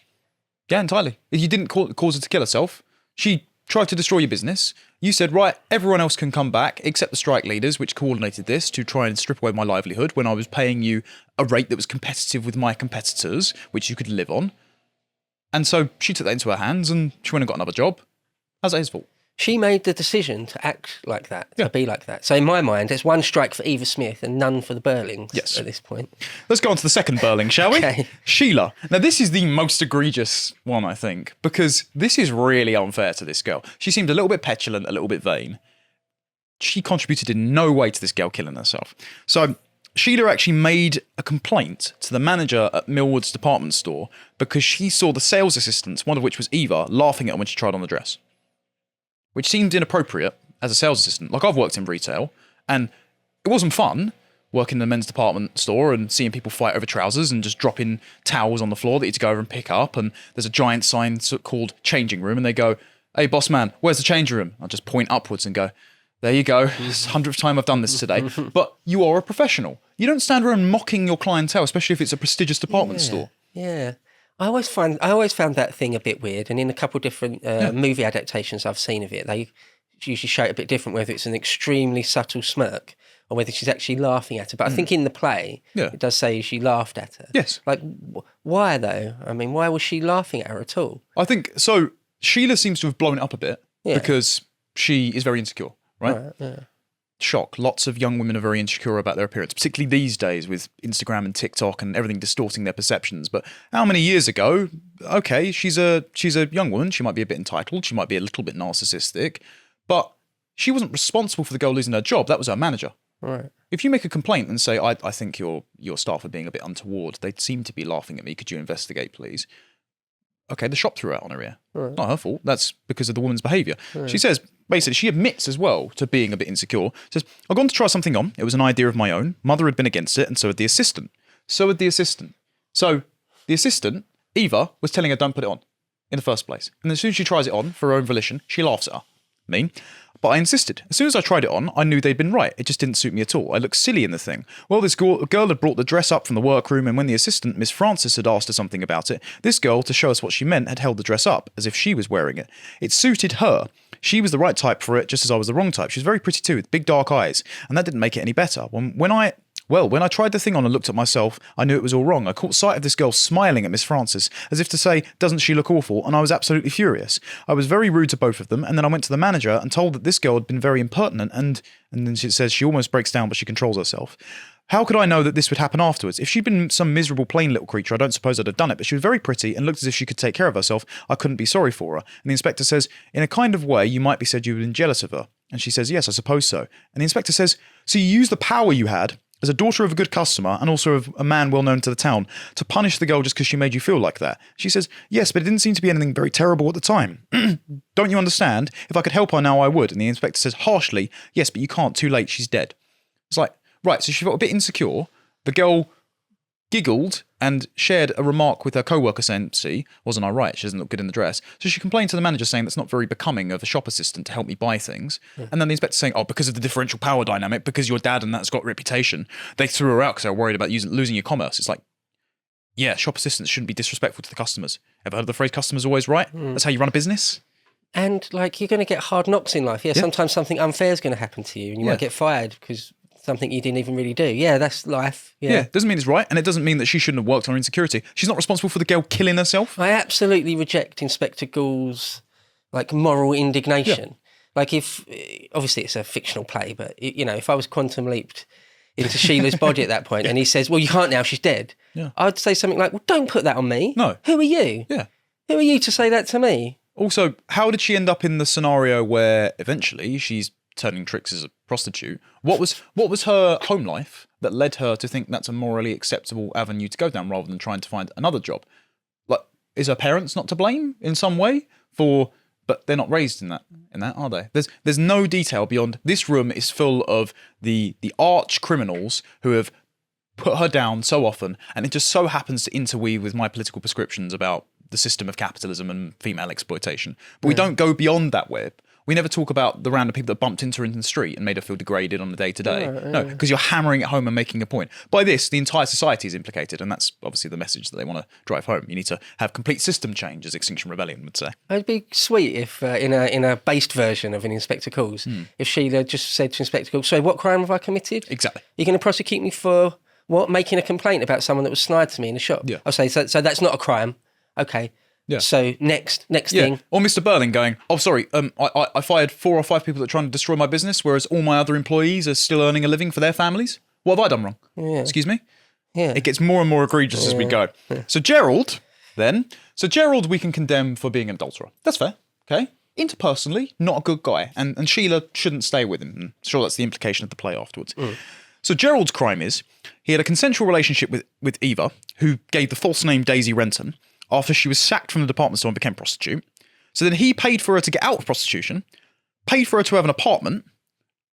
entirely. You didn't cause her to kill herself. She tried to destroy your business. You said, right, everyone else can come back, except the strike leaders, which coordinated this to try and strip away my livelihood when I was paying you a rate that was competitive with my competitors, which you could live on. And so she took that into her hands and she went and got another job. How's that his fault? She made the decision to act like that, to be like that. So in my mind, it's one strike for Eva Smith and none for the Burlings at this point. Let's go on to the second Burling, shall we? Okay. Sheila. Now, this is the most egregious one, I think, because this is really unfair to this girl. She seemed a little bit petulant, a little bit vain. She contributed in no way to this girl killing herself. So Sheila actually made a complaint to the manager at Millward's department store because she saw the sales assistants, one of which was Eva, laughing at her when she tried on the dress, which seemed inappropriate as a sales assistant. Like, I've worked in retail, and it wasn't fun working in the men's department store and seeing people fight over trousers and just dropping towels on the floor that you had to go over and pick up. And there's a giant sign called changing room, and they go, "Hey, boss man, where's the changing room?" I'll just point upwards and go, "There you go. It's the 100th time I've done this today." But you are a professional. You don't stand around mocking your clientele, especially if it's a prestigious department store. Yeah. I always found that thing a bit weird, and in a couple of different movie adaptations I've seen of it, they usually show it a bit different, whether it's an extremely subtle smirk or whether she's actually laughing at her. But I think in the play, it does say she laughed at her. Yes. Like, why though? I mean, why was she laughing at her at all? I think so. Sheila seems to have blown it up a bit Yeah. because she is very insecure, right? Yeah. Shock. Lots of young women are very insecure about their appearance, particularly these days with Instagram and TikTok and everything distorting their perceptions. But how many years ago? Okay, she's a young woman. She might be a bit entitled. She might be a little bit narcissistic, but she wasn't responsible for the girl losing her job. That was her manager. Right. If you make a complaint and say, I think your staff are being a bit untoward, they seem to be laughing at me. Could you investigate, please? Okay, the shop threw out on her ear. Right. Not her fault. That's because of the woman's behaviour. Right. She says, basically, she admits as well to being a bit insecure. Says, I've gone to try something on. It was an idea of my own. Mother had been against it, and so had the assistant. So the assistant, Eva, was telling her don't put it on in the first place. And as soon as she tries it on for her own volition, she laughs at her. Me. But I insisted. As soon as I tried it on, I knew they'd been right. It just didn't suit me at all. I looked silly in the thing. Well, this girl had brought the dress up from the workroom, and when the assistant, Miss Francis, had asked her something about it, this girl, to show us what she meant, had held the dress up, as if she was wearing it. It suited her. She was the right type for it, just as I was the wrong type. She was very pretty too, with big dark eyes, and that didn't make it any better. When I tried the thing on and looked at myself, I knew it was all wrong. I caught sight of this girl smiling at Miss Francis, as if to say, doesn't she look awful? And I was absolutely furious. I was very rude to both of them, and then I went to the manager and told that this girl had been very impertinent, and then she says she almost breaks down, but she controls herself. How could I know that this would happen afterwards? If she'd been some miserable, plain little creature, I don't suppose I'd have done it, but she was very pretty and looked as if she could take care of herself. I couldn't be sorry for her. And the inspector says, in a kind of way, you might be said you've been jealous of her. And she says, yes, I suppose so. And the inspector says, so you used the power you had as a daughter of a good customer and also of a man well known to the town to punish the girl just because she made you feel like that. She says, yes, but it didn't seem to be anything very terrible at the time. Don't you understand? If I could help her now, I would. And the inspector says harshly, yes, but you can't. Too late. She's dead. It's like, right, so she felt a bit insecure. The girl giggled and shared a remark with her co-worker saying, see, wasn't I right? She doesn't look good in the dress. So she complained to the manager saying that's not very becoming of a shop assistant to help me buy things. And then the inspector saying, oh, because of the differential power dynamic, because your dad and that's got reputation, they threw her out because they were worried about losing your commerce. It's like, yeah, shop assistants shouldn't be disrespectful to the customers. Ever heard of the phrase customers always right? That's how you run a business. And like, you're going to get hard knocks in life. Yeah, sometimes something unfair is going to happen to you and you might get fired because something you didn't even really do. Yeah, that's life. Yeah, doesn't mean it's right, and it doesn't mean that she shouldn't have worked on her insecurity. She's not responsible for the girl killing herself. I absolutely reject Inspector Gould's like moral indignation. Like, if obviously it's a fictional play, but if I was quantum leaped into Sheila's body at that point, and he says, "Well, you can't now; she's dead," I'd say something like, "Well, don't put that on me. No, who are you? Yeah, who are you to say that to me?" Also, how did she end up in the scenario where eventually she's turning tricks as a prostitute? What was her home life that led her to think that's a morally acceptable avenue to go down rather than trying to find another job? Like, is her parents not to blame in some way for? But they're not raised in that, are they? There's no detail beyond this room is full of the arch criminals who have put her down so often, and it just so happens to interweave with my political prescriptions about the system of capitalism and female exploitation. But we don't go beyond that web. We never talk about the random people that bumped into her in the street and made her feel degraded on the day-to-day. No, because you're hammering it home and making a point. By this, the entire society is implicated, and that's obviously the message that they want to drive home. You need to have complete system change, as Extinction Rebellion would say. It'd be sweet if, in a based version of an Inspector Calls, if Sheila just said to Inspector Calls, so what crime have I committed? Exactly. You're going to prosecute me for, what, making a complaint about someone that was snide to me in a shop? Yeah. I'll say, so that's not a crime. Okay. Yeah. So next thing. Or Mr. Burling going, oh, sorry, I fired 4 or 5 people that are trying to destroy my business, whereas all my other employees are still earning a living for their families. What have I done wrong? Yeah. Excuse me? Yeah. It gets more and more egregious as we go. Yeah. So Gerald we can condemn for being an adulterer. That's fair, okay? Interpersonally, not a good guy. And Sheila shouldn't stay with him. I'm sure that's the implication of the play afterwards. So Gerald's crime is, he had a consensual relationship with Eva, who gave the false name Daisy Renton, after she was sacked from the department store and became a prostitute. So then he paid for her to get out of prostitution, paid for her to have an apartment,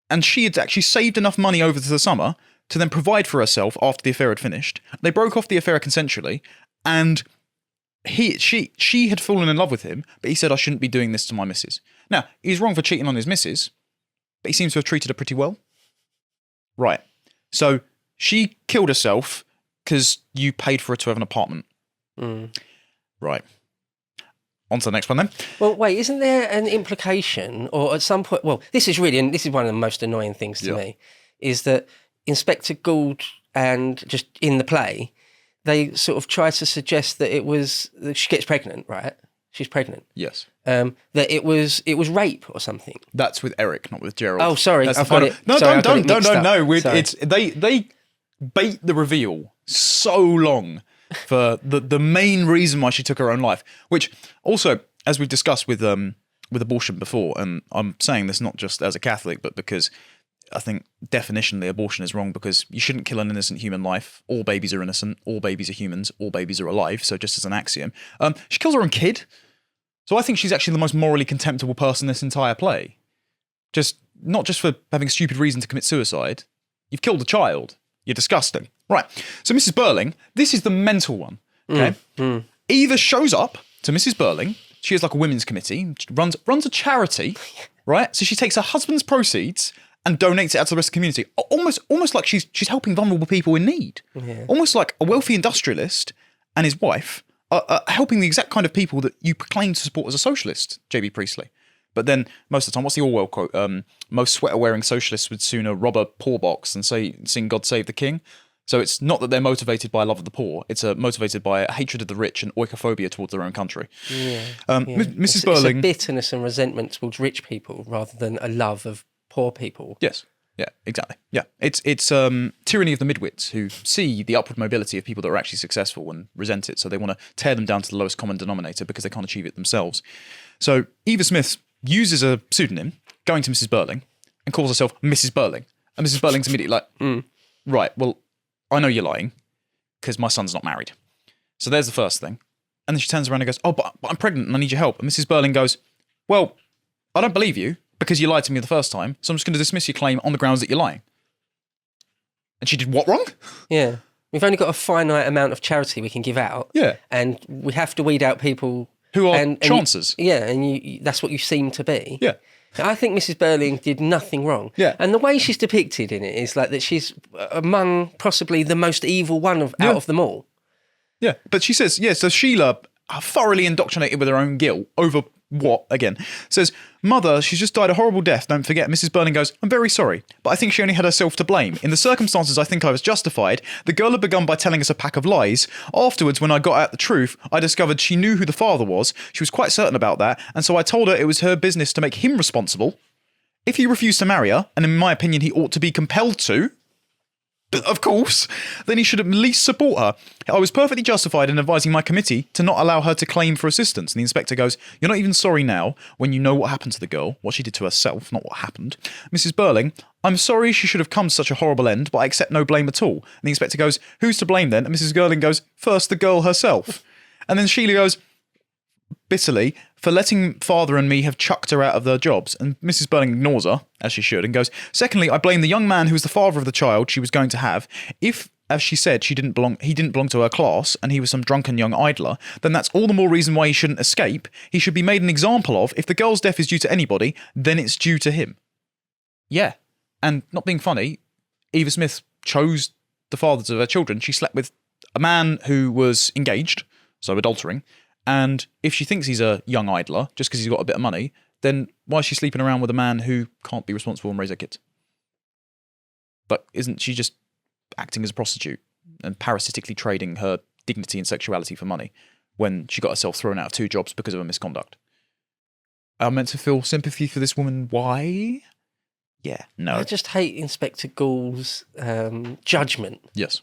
and she had actually saved enough money over the summer to then provide for herself after the affair had finished. They broke off the affair consensually, and she had fallen in love with him, but he said, I shouldn't be doing this to my missus. Now, he's wrong for cheating on his missus, but he seems to have treated her pretty well. Right. So she killed herself because you paid for her to have an apartment. Right. On to the next one then. Well, wait, isn't there an implication, or at some point, well, this is one of the most annoying things to me, is that Inspector Gould and just in the play, they sort of try to suggest that that she gets pregnant, right? She's pregnant. Yes. That it was rape or something. That's with Eric, not with Gerald. Oh, sorry, That's I've got it. No, Sorry, don't. Sorry. It's they bait the reveal so long for the main reason why she took her own life. Which also, as we've discussed with abortion before, and I'm saying this not just as a Catholic, but because I think definitionally abortion is wrong, because you shouldn't kill an innocent human life. All babies are innocent. All babies are humans. All babies are alive. So just as an axiom, she kills her own kid. So I think she's actually the most morally contemptible person in this entire play. Not just for having a stupid reason to commit suicide. You've killed a child. You're disgusting. Right. So Mrs. Burling, this is the mental one. Okay. Eva shows up to Mrs. Burling. She has like a women's committee. Runs a charity. Right. So she takes her husband's proceeds and donates it out to the rest of the community. Almost like she's helping vulnerable people in need. Yeah. Almost like a wealthy industrialist and his wife are helping the exact kind of people that you proclaim to support as a socialist, J.B. Priestley. But then most of the time, what's the Orwell quote? Most sweater-wearing socialists would sooner rob a poor box and sing God Save the King. So it's not that they're motivated by love of the poor. It's motivated by a hatred of the rich and oikophobia towards their own country. Yeah. Mrs. Burling... It's a bitterness and resentment towards rich people rather than a love of poor people. Yes. Yeah, exactly. Yeah, it's tyranny of the midwits who see the upward mobility of people that are actually successful and resent it, so they want to tear them down to the lowest common denominator because they can't achieve it themselves. So Eva Smith uses a pseudonym, going to Mrs. Burling, and calls herself Mrs. Burling. And Mrs. Burling's immediately like, right, well, I know you're lying because my son's not married. So there's the first thing. And then she turns around and goes, oh, but I'm pregnant and I need your help. And Mrs. Burling goes, well, I don't believe you, because you lied to me the first time, so I'm just going to dismiss your claim on the grounds that you're lying. And she did what wrong? Yeah. We've only got a finite amount of charity we can give out. Yeah. And we have to weed out people... who are chancers. And that's what you seem to be. Yeah. I think Mrs. Burling did nothing wrong. Yeah. And the way she's depicted in it is like that she's among possibly the most evil one out of them all. Yeah. But she says, so Sheila, thoroughly indoctrinated with her own guilt over... what, again, says, Mother, she's just died a horrible death, don't forget. Mrs. Burling goes, I'm very sorry, but I think she only had herself to blame. In the circumstances, I think I was justified. The girl had begun by telling us a pack of lies. Afterwards, when I got at the truth, I discovered she knew who the father was. She was quite certain about that, and so I told her it was her business to make him responsible. If he refused to marry her, and in my opinion he ought to be compelled to, of course, then he should at least support her. I was perfectly justified in advising my committee to not allow her to claim for assistance. And the inspector goes, you're not even sorry now when you know what happened to the girl, what she did to herself, not what happened. Mrs. Burling, I'm sorry she should have come to such a horrible end, but I accept no blame at all. And the inspector goes, who's to blame then? And Mrs. Burling goes, first the girl herself. And then Sheila goes, bitterly, for letting father and me have chucked her out of their jobs. And Mrs. Burling ignores her, as she should, and goes, secondly, I blame the young man who was the father of the child she was going to have. If, as she said, he didn't belong to her class, and he was some drunken young idler, then that's all the more reason why he shouldn't escape. He should be made an example of. If the girl's death is due to anybody, then it's due to him. Yeah. And not being funny, Eva Smith chose the fathers of her children. She slept with a man who was engaged, so adultering. And if she thinks he's a young idler, just because he's got a bit of money, then why is she sleeping around with a man who can't be responsible and raise her kids? But isn't she just acting as a prostitute and parasitically trading her dignity and sexuality for money when she got herself thrown out of 2 jobs because of her misconduct? I'm meant to feel sympathy for this woman. Why? Yeah, no. I just hate Inspector Gould's judgment. Yes.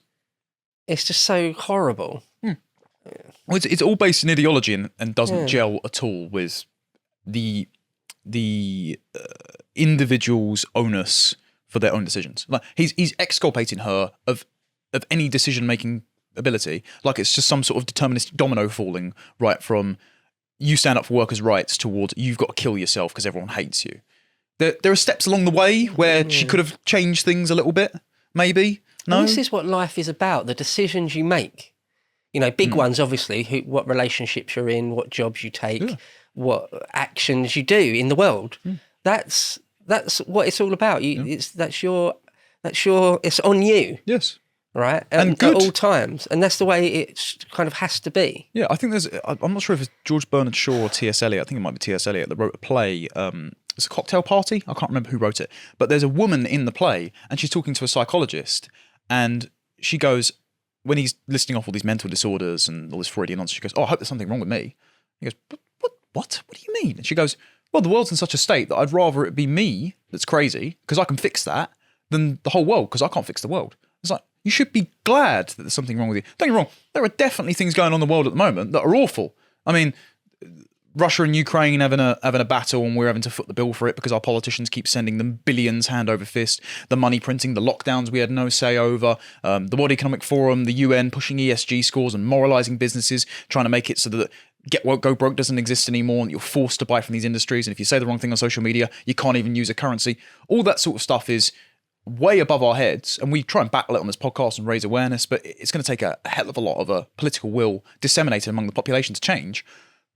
It's just so horrible. Well, it's all based in ideology and doesn't gel at all with the individual's onus for their own decisions. Like he's exculpating her of any decision making ability, like it's just some sort of deterministic domino falling right from you stand up for workers' rights towards you've got to kill yourself because everyone hates you. There are steps along the way where she could have changed things a little bit, maybe. No, and this is what life is about: the decisions you make. You know, big ones, obviously, what relationships you're in, what jobs you take, what actions you do in the world. That's what it's all about. It's on you. Yes. Right? At all times. And that's the way it kind of has to be. Yeah, I think I'm not sure if it's George Bernard Shaw or T.S. Eliot. I think it might be T.S. Eliot that wrote a play it's a cocktail party. I can't remember who wrote it, but there's a woman in the play, and she's talking to a psychologist, and she goes, when he's listing off all these mental disorders and all this Freudian nonsense, she goes, "Oh, I hope there's something wrong with me." He goes, What do you mean?" And she goes, "Well, the world's in such a state that I'd rather it be me that's crazy because I can fix that than the whole world because I can't fix the world." It's like, you should be glad that there's something wrong with you. Don't get me wrong, there are definitely things going on in the world at the moment that are awful. I mean, Russia and Ukraine having a battle, and we're having to foot the bill for it because our politicians keep sending them billions hand over fist. The money printing, the lockdowns we had no say over, the World Economic Forum, the UN pushing ESG scores and moralising businesses, trying to make it so that get woke, go broke doesn't exist anymore, and you're forced to buy from these industries. And if you say the wrong thing on social media, you can't even use a currency. All that sort of stuff is way above our heads, and we try and battle it on this podcast and raise awareness, but it's going to take a hell of a lot of a political will disseminated among the population to change.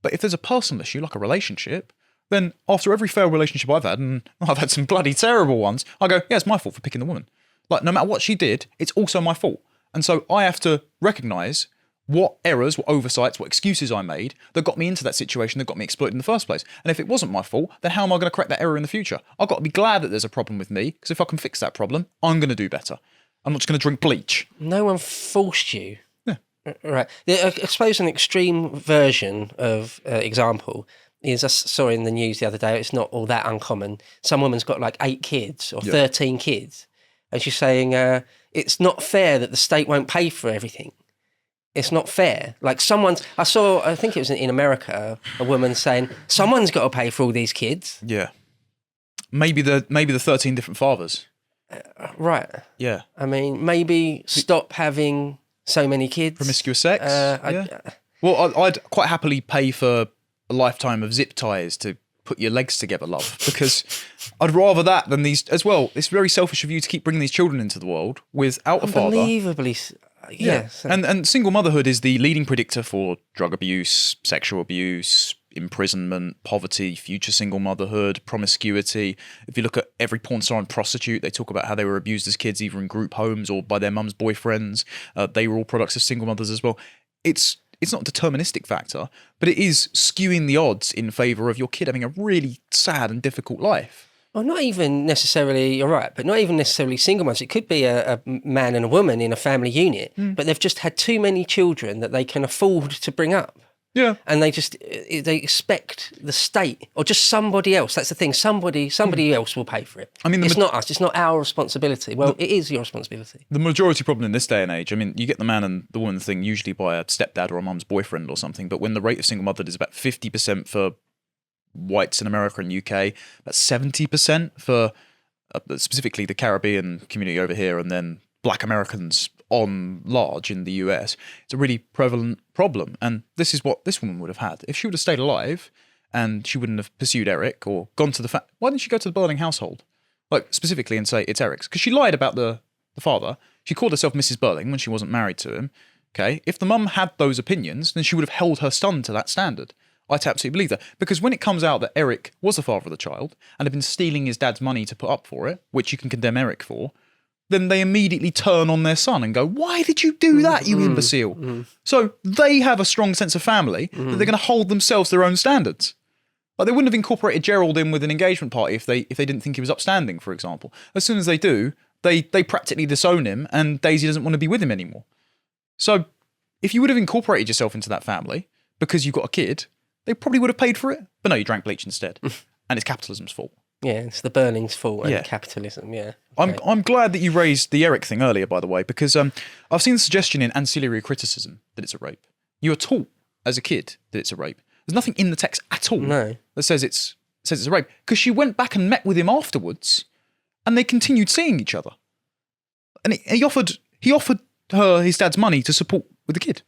But if there's a personal issue, like a relationship, then after every failed relationship I've had, and I've had some bloody terrible ones, I go, yeah, it's my fault for picking the woman. Like, no matter what she did, it's also my fault. And so I have to recognise what errors, what oversights, what excuses I made that got me into that situation that got me exploited in the first place. And if it wasn't my fault, then how am I going to correct that error in the future? I've got to be glad that there's a problem with me, because if I can fix that problem, I'm going to do better. I'm not just going to drink bleach. No one forced you. Yeah. Right. I suppose an extreme version of example is, I saw in the news the other day, it's not all that uncommon. Some woman's got like 8 kids or 13 kids. And she's saying it's not fair that the state won't pay for everything. It's not fair. Like I think it was in America, a woman saying, someone's got to pay for all these kids. Yeah. Maybe the 13 different fathers. Right. Yeah. I mean, maybe stop having so many kids. Promiscuous sex. Well, I'd quite happily pay for a lifetime of zip ties to put your legs together, love, because I'd rather that than these as well. It's very selfish of you to keep bringing these children into the world without a father. Unbelievably. Yes. And single motherhood is the leading predictor for drug abuse, sexual abuse, imprisonment, poverty, future single motherhood, promiscuity. If you look at every porn star and prostitute, they talk about how they were abused as kids, either in group homes or by their mum's boyfriends. They were all products of single mothers as well. It's not a deterministic factor, but it is skewing the odds in favour of your kid having a really sad and difficult life. Well, not even necessarily, you're right, but not even necessarily single mothers. It could be a man and a woman in a family unit, but they've just had too many children that they can afford to bring up. Yeah. And they expect the state or just somebody else. That's the thing. Somebody else will pay for it. I mean, it's not us. It's not our responsibility. Well, it is your responsibility. The majority problem in this day and age, I mean, you get the man and the woman thing usually by a stepdad or a mum's boyfriend or something, but when the rate of single motherhood is about 50% for whites in America and UK, about 70% for specifically the Caribbean community over here, and then Black Americans on large in the US, it's a really prevalent problem. And this is what this woman would have had. If she would have stayed alive and she wouldn't have pursued Eric or gone to why didn't she go to the Burling household? Like, specifically, and say it's Eric's? Because she lied about the father. She called herself Mrs. Burling when she wasn't married to him. Okay, if the mum had those opinions, then she would have held her son to that standard. I absolutely believe that. Because when it comes out that Eric was the father of the child and had been stealing his dad's money to put up for it, which you can condemn Eric for, then they immediately turn on their son and go, why did you do that, you imbecile? So they have a strong sense of family that they're going to hold themselves to their own standards. Like, they wouldn't have incorporated Gerald in with an engagement party if they didn't think he was upstanding, for example. As soon as they do, they practically disown him, and Daisy doesn't want to be with him anymore. So if you would have incorporated yourself into that family because you've got a kid, they probably would have paid for it. But no, you drank bleach instead. And it's capitalism's fault. Yeah, it's the Burnings' fault and capitalism, yeah. Okay. I'm glad that you raised the Eric thing earlier, by the way, because I've seen the suggestion in ancillary criticism that it's a rape. You are taught as a kid that it's a rape. There's nothing in the text at all that says it's a rape. Because she went back and met with him afterwards, and they continued seeing each other. And he offered her his dad's money to support with the kid.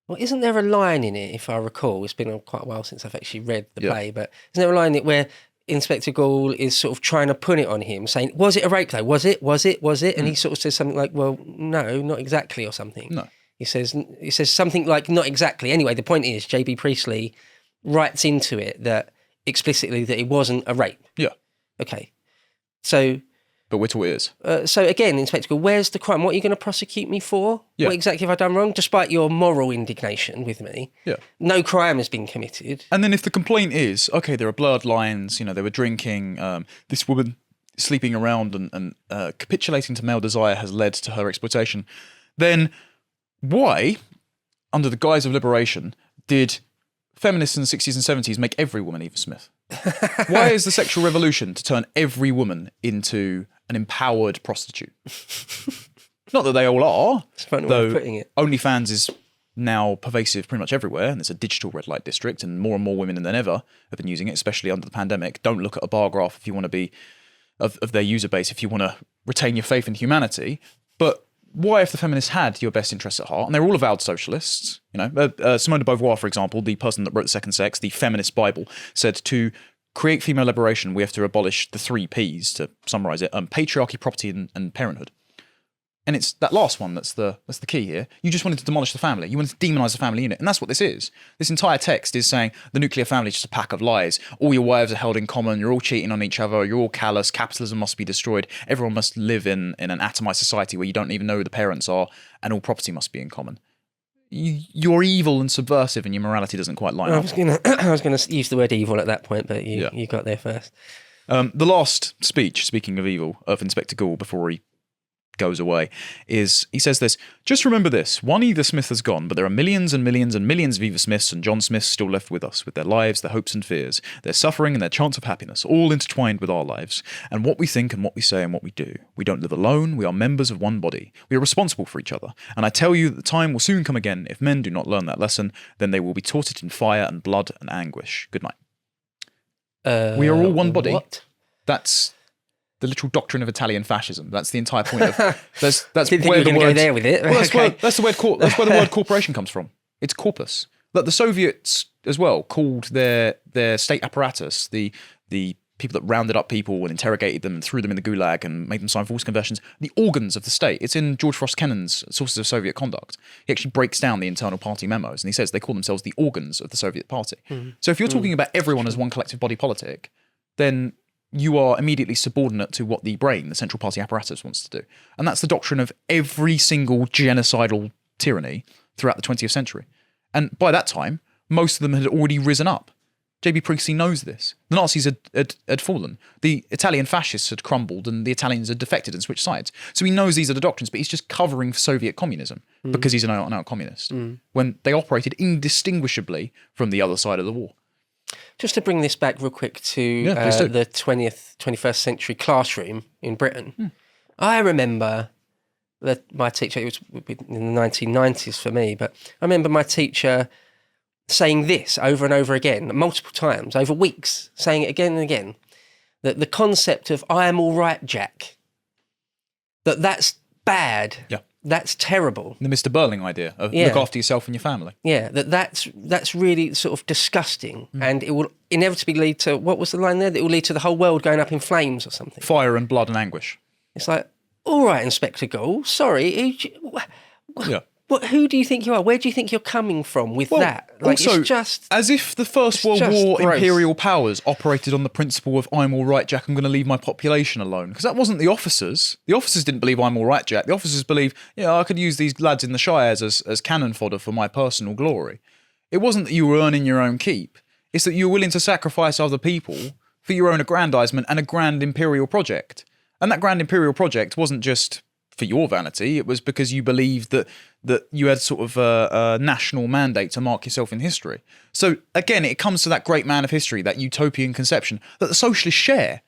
Well, isn't there a line in it, if I recall? It's been quite a while since I've actually read the play, but isn't there a line in it where Inspector Gould is sort of trying to put it on him, saying, was it a rape though? Was it? And he sort of says something like, well, no, not exactly, or something. No. He says something like, not exactly. Anyway, the point is, J.B. Priestley writes into it that explicitly that it wasn't a rape. Yeah. Okay. So But we're taught it is. So again, Inspector Gall, where's the crime? What are you going to prosecute me for? Yeah. What exactly have I done wrong? Despite your moral indignation with me, no crime has been committed. And then if the complaint is, okay, there are blurred lines, they were drinking, this woman sleeping around and capitulating to male desire has led to her exploitation, then why, under the guise of liberation, did feminists in the 60s and 70s make every woman Eva Smith? Why is the sexual revolution to turn every woman into an empowered prostitute? Not that they all are. It's a funny way of putting it. OnlyFans is now pervasive pretty much everywhere, and it's a digital red light district, and more women than ever have been using it, especially under the pandemic. Don't look at a bar graph if you want to be of their user base, if you want to retain your faith in humanity. But why, if the feminists had your best interests at heart, and they're all avowed socialists, Simone de Beauvoir, for example, the person that wrote The Second Sex, the feminist Bible, said to create female liberation, we have to abolish the 3 Ps, to summarise it, patriarchy, property, and parenthood. And it's that last one that's the key here. You just wanted to demolish the family. You wanted to demonise the family unit. And that's what this is. This entire text is saying the nuclear family is just a pack of lies. All your wives are held in common. You're all cheating on each other. You're all callous. Capitalism must be destroyed. Everyone must live in an atomised society where you don't even know who the parents are, and all property must be in common. You're evil and subversive, and your morality doesn't quite line up. I was gonna use the word evil at that point, but you got there first. The last speech, speaking of evil, of Inspector Gall before he goes away, is he says this: just remember this, one Eva Smith has gone, but there are millions and millions and millions of Eva Smiths and John Smiths still left with us, with their lives, their hopes and fears, their suffering and their chance of happiness, all intertwined with our lives, and what we think and what we say and what we do. We don't live alone, we are members of one body. We are responsible for each other, and I tell you that the time will soon come again. If men do not learn that lesson, then they will be taught it in fire and blood and anguish. Good night. We are all one body. What? That's the literal doctrine of Italian fascism. That's the entire point of. That's Didn't think where you were the going to go word. there with it. Well, that's, Okay. that's where the word corporation comes from. It's corpus. Like the Soviets as well called their state apparatus, the people that rounded up people and interrogated them and threw them in the gulag and made them sign false conversions, the organs of the state. It's in George Frost Kennan's Sources of Soviet Conduct. He actually breaks down the internal party memos, and he says they call themselves the organs of the Soviet party. So if you're talking about everyone as one collective body politic, then you are immediately subordinate to what the brain, the central party apparatus, wants to do. And that's the doctrine of every single genocidal tyranny throughout the 20th century. And by that time, most of them had already risen up. J.B. Priestley knows this. The Nazis had fallen. The Italian fascists had crumbled, and the Italians had defected and switched sides. So he knows these are the doctrines, but he's just covering Soviet communism because he's an out-and-out communist, when they operated indistinguishably from the other side of the war. Just to bring this back real quick to the 21st century classroom in Britain, I remember that my teacher, it was in the 1990s for me, but I remember my teacher saying this over and over again, multiple times, over weeks, saying it again and again, that the concept of "I am all right, Jack," that's bad. Yeah. That's terrible. The Mr. Burling idea of look after yourself and your family. Yeah, that's really sort of disgusting, and it will inevitably lead to, what was the line there? That it will lead to the whole world going up in flames or something. Fire and blood and anguish. It's like, all right, Inspector Gall, sorry, who do you think you are? Where do you think you're coming from with that? Like, Also, it's just as if the First World War gross. imperial powers operated on the principle of "I'm all right, Jack, I'm going to leave my population alone." Because that wasn't the officers. The officers didn't believe "I'm all right, Jack." The officers believed, I could use these lads in the Shires as cannon fodder for my personal glory. It wasn't that you were earning your own keep. It's that you were willing to sacrifice other people for your own aggrandizement and a grand imperial project. And that grand imperial project wasn't just for your vanity. It was because you believed that you had sort of a national mandate to mark yourself in history. So again, it comes to that great man of history, that utopian conception that the socialists share.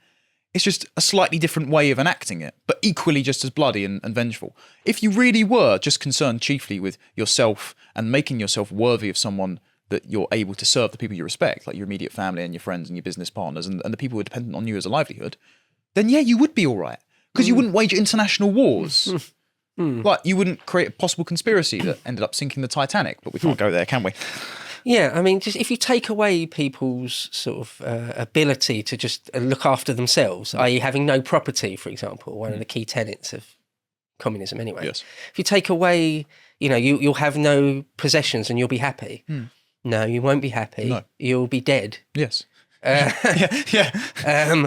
It's just a slightly different way of enacting it, but equally just as bloody and vengeful. If you really were just concerned chiefly with yourself and making yourself worthy of someone that you're able to serve the people you respect, like your immediate family and your friends and your business partners and the people who are dependent on you as a livelihood, then yeah, you would be all right. Because you wouldn't wage international wars. Like, you wouldn't create a possible conspiracy that ended up sinking the Titanic, but we can't go there, can we? Yeah, I mean, just if you take away people's sort of ability to just look after themselves, i.e. having no property, for example, one of the key tenets of communism anyway. Yes. If you take away, you'll have no possessions and you'll be happy. No, you won't be happy. No. You'll be dead. Yes.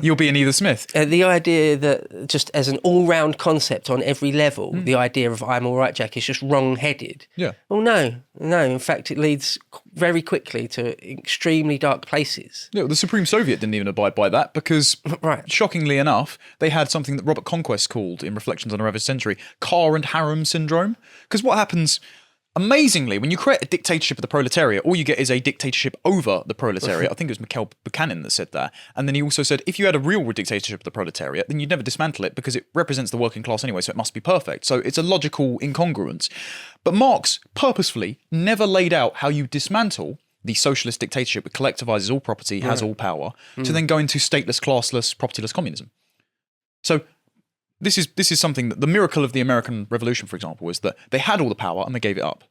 You'll be an Edith Smith. The idea that just as an all-round concept on every level, the idea of I'm all right, Jack, is just wrong-headed. Yeah. Well, no. In fact, it leads very quickly to extremely dark places. Yeah, the Supreme Soviet didn't even abide by that because, Right. shockingly enough, they had something that Robert Conquest called, in Reflections on a Ravaged Century, car and harem syndrome. Because what happens, amazingly, when you create a dictatorship of the proletariat, all you get is a dictatorship over the proletariat. I think it was Mikhail Buchanan that said that. And then he also said, if you had a real dictatorship of the proletariat, then you'd never dismantle it because it represents the working class anyway, so it must be perfect. So it's a logical incongruence. But Marx purposefully never laid out how you dismantle the socialist dictatorship that collectivizes all property, has all power, to then go into stateless, classless, propertyless communism. So this is something that the miracle of the American Revolution, for example, is that they had all the power and they gave it up.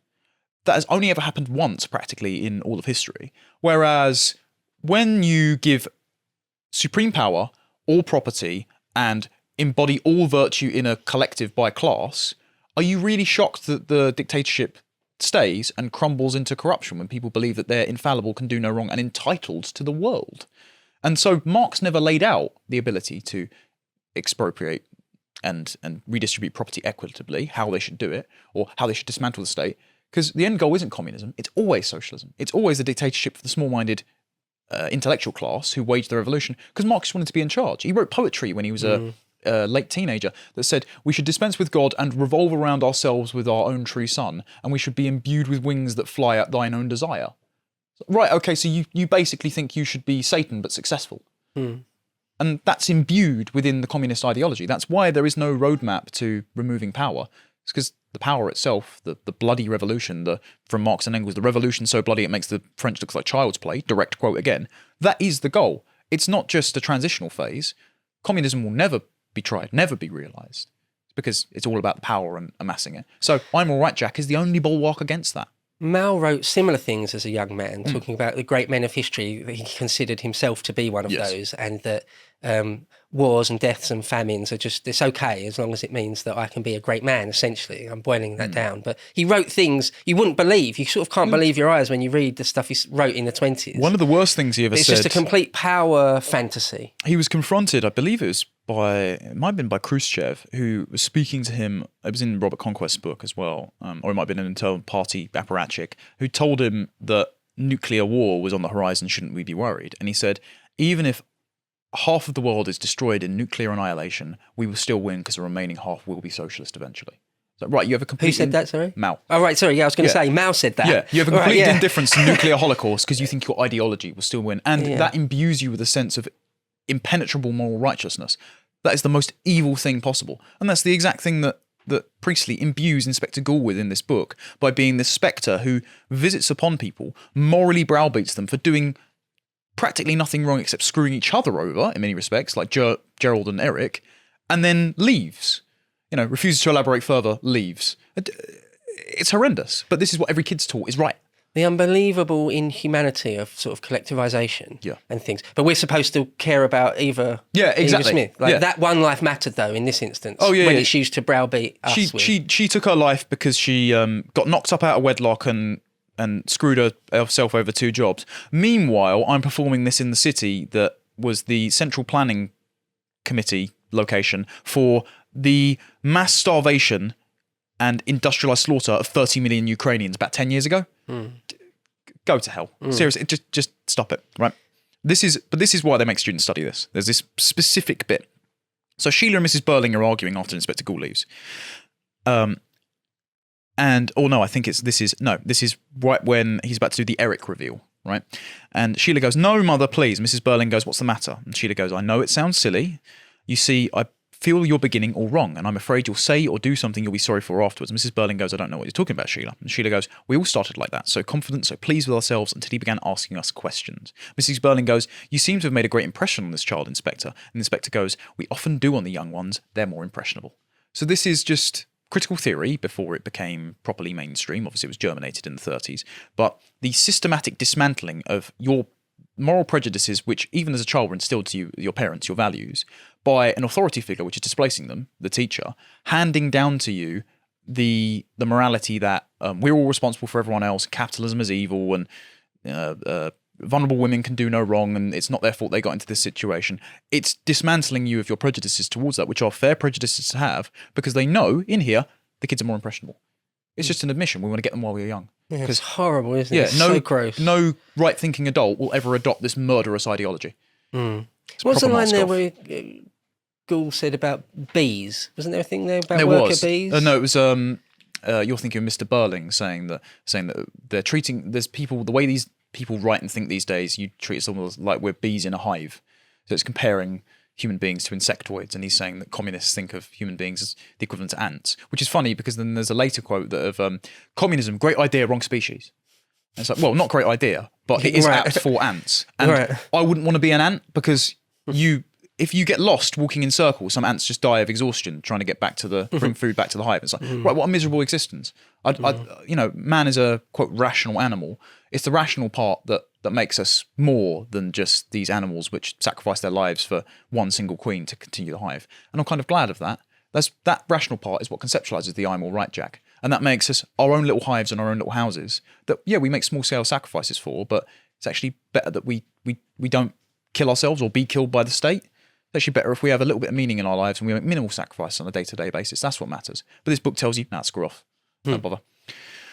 That has only ever happened once, practically, in all of history. Whereas when you give supreme power, all property, and embody all virtue in a collective by class, are you really shocked that the dictatorship stays and crumbles into corruption when people believe that they're infallible, can do no wrong, and entitled to the world? And so Marx never laid out the ability to expropriate and redistribute property equitably, how they should do it, or how they should dismantle the state, because the end goal isn't communism, it's always socialism. It's always the dictatorship for the small-minded intellectual class who waged the revolution, because Marx wanted to be in charge. He wrote poetry when he was a late teenager that said, we should dispense with God and revolve around ourselves with our own true sun, and we should be imbued with wings that fly at thine own desire. Right, okay, so you basically think you should be Satan but successful. And that's imbued within the communist ideology. That's why there is no roadmap to removing power. It's because the power itself, the bloody revolution, from Marx and Engels, the revolution so bloody it makes the French look like child's play, direct quote again, that is the goal. It's not just a transitional phase. Communism will never be tried, never be realised, because it's all about the power and amassing it. So I'm all right, Jack is the only bulwark against that. Mao wrote similar things as a young man, talking about the great men of history, that he considered himself to be one of those, and that wars and deaths and famines are just, it's okay as long as it means that I can be a great man, essentially. I'm boiling that down. But he wrote things you wouldn't believe. You sort of can't believe your eyes when you read the stuff he wrote in the 20s. One of the worst things he ever said... It's just a complete power fantasy. He was confronted, I believe it might have been by Khrushchev, who was speaking to him. It was in Robert Conquest's book as well, or it might have been an internal party apparatchik, who told him that nuclear war was on the horizon, shouldn't we be worried? And he said, even if half of the world is destroyed in nuclear annihilation, we will still win because the remaining half will be socialist eventually. So, right, you have a complete... Who said that, sorry? Mao. Oh, right, sorry, I was going to say, Mao said that. Yeah, you have a complete indifference to nuclear holocaust because you think your ideology will still win. And that imbues you with a sense of impenetrable moral righteousness. That is the most evil thing possible. And that's the exact thing that Priestley imbues Inspector Gould with in this book by being this spectre who visits upon people, morally browbeats them for doing practically nothing wrong except screwing each other over in many respects, like Gerald and Eric, and then leaves. Refuses to elaborate further, leaves. It's horrendous, but this is what every kid's taught is right. The unbelievable inhumanity of sort of collectivisation and things. But we're supposed to care about Eva Smith. That one life mattered, though, in this instance. Oh, yeah, when it's used to browbeat us. She took her life because she got knocked up out of wedlock and screwed herself over 2 jobs. Meanwhile, I'm performing this in the city that was the Central Planning Committee location for the mass starvation and industrialised slaughter of 30 million Ukrainians about 10 years ago. Go to hell. Seriously, just stop it, right? This is why they make students study this. There's this specific bit. So Sheila and Mrs. Burling are arguing after Inspector Gould leaves. This is right when he's about to do the Eric reveal, right? And Sheila goes, "No, mother, please." Mrs. Burling goes, "What's the matter?" And Sheila goes, "I know it sounds silly. You see, I feel you're beginning all wrong, and I'm afraid you'll say or do something you'll be sorry for afterwards." Mrs. Burling goes, "I don't know what you're talking about, Sheila." And Sheila goes, "We all started like that, so confident, so pleased with ourselves, until he began asking us questions." Mrs. Burling goes, "You seem to have made a great impression on this child, Inspector." And the Inspector goes, "We often do on the young ones, they're more impressionable." So this is just critical theory before it became properly mainstream. Obviously, it was germinated in the 30s. But the systematic dismantling of your moral prejudices, which even as a child were instilled to you, your parents, your values, by an authority figure which is displacing them, the teacher, handing down to you the morality that we're all responsible for everyone else, capitalism is evil, and vulnerable women can do no wrong and it's not their fault they got into this situation. It's dismantling you of your prejudices towards that, which are fair prejudices to have, because they know in here the kids are more impressionable. It's just an admission. We want to get them while we're young. Yeah, it's horrible, isn't it? It's so gross. No right-thinking adult will ever adopt this murderous ideology. What's the line there where Gould said about bees? Wasn't there a thing there about worker bees? No, it was. You're thinking of Mr. Burling saying that they're treating the way these people write and think these days. You treat someone like we're bees in a hive. So it's comparing human beings to insectoids, and he's saying that communists think of human beings as the equivalent to ants, which is funny because then there's a later quote that of communism, great idea, wrong species. And it's like, well, not great idea, but it is apt for ants. And I wouldn't want to be an ant because if you get lost walking in circles, some ants just die of exhaustion trying to get back to bring food back to the hive. It's like, right, what a miserable existence. Man is a quote rational animal. It's the rational part that makes us more than just these animals which sacrifice their lives for one single queen to continue the hive. And I'm kind of glad of that. That rational part is what conceptualizes the I'm all right, Jack. And that makes us our own little hives and our own little houses that, we make small scale sacrifices for, but it's actually better that we don't kill ourselves or be killed by the state. It's actually better if we have a little bit of meaning in our lives and we make minimal sacrifice on a day-to-day basis. That's what matters. But this book tells you, screw off. Don't bother.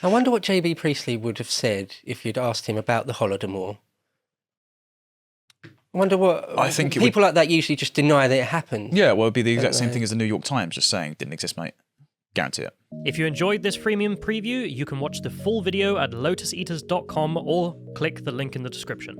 I wonder what J.B. Priestley would have said if you'd asked him about the Holodomor. I wonder what... I think people like that usually just deny that it happened. Yeah, well, it'd be the exact same thing as the New York Times just saying, didn't exist, mate. Guarantee it. If you enjoyed this freemium preview, you can watch the full video at lotuseaters.com or click the link in the description.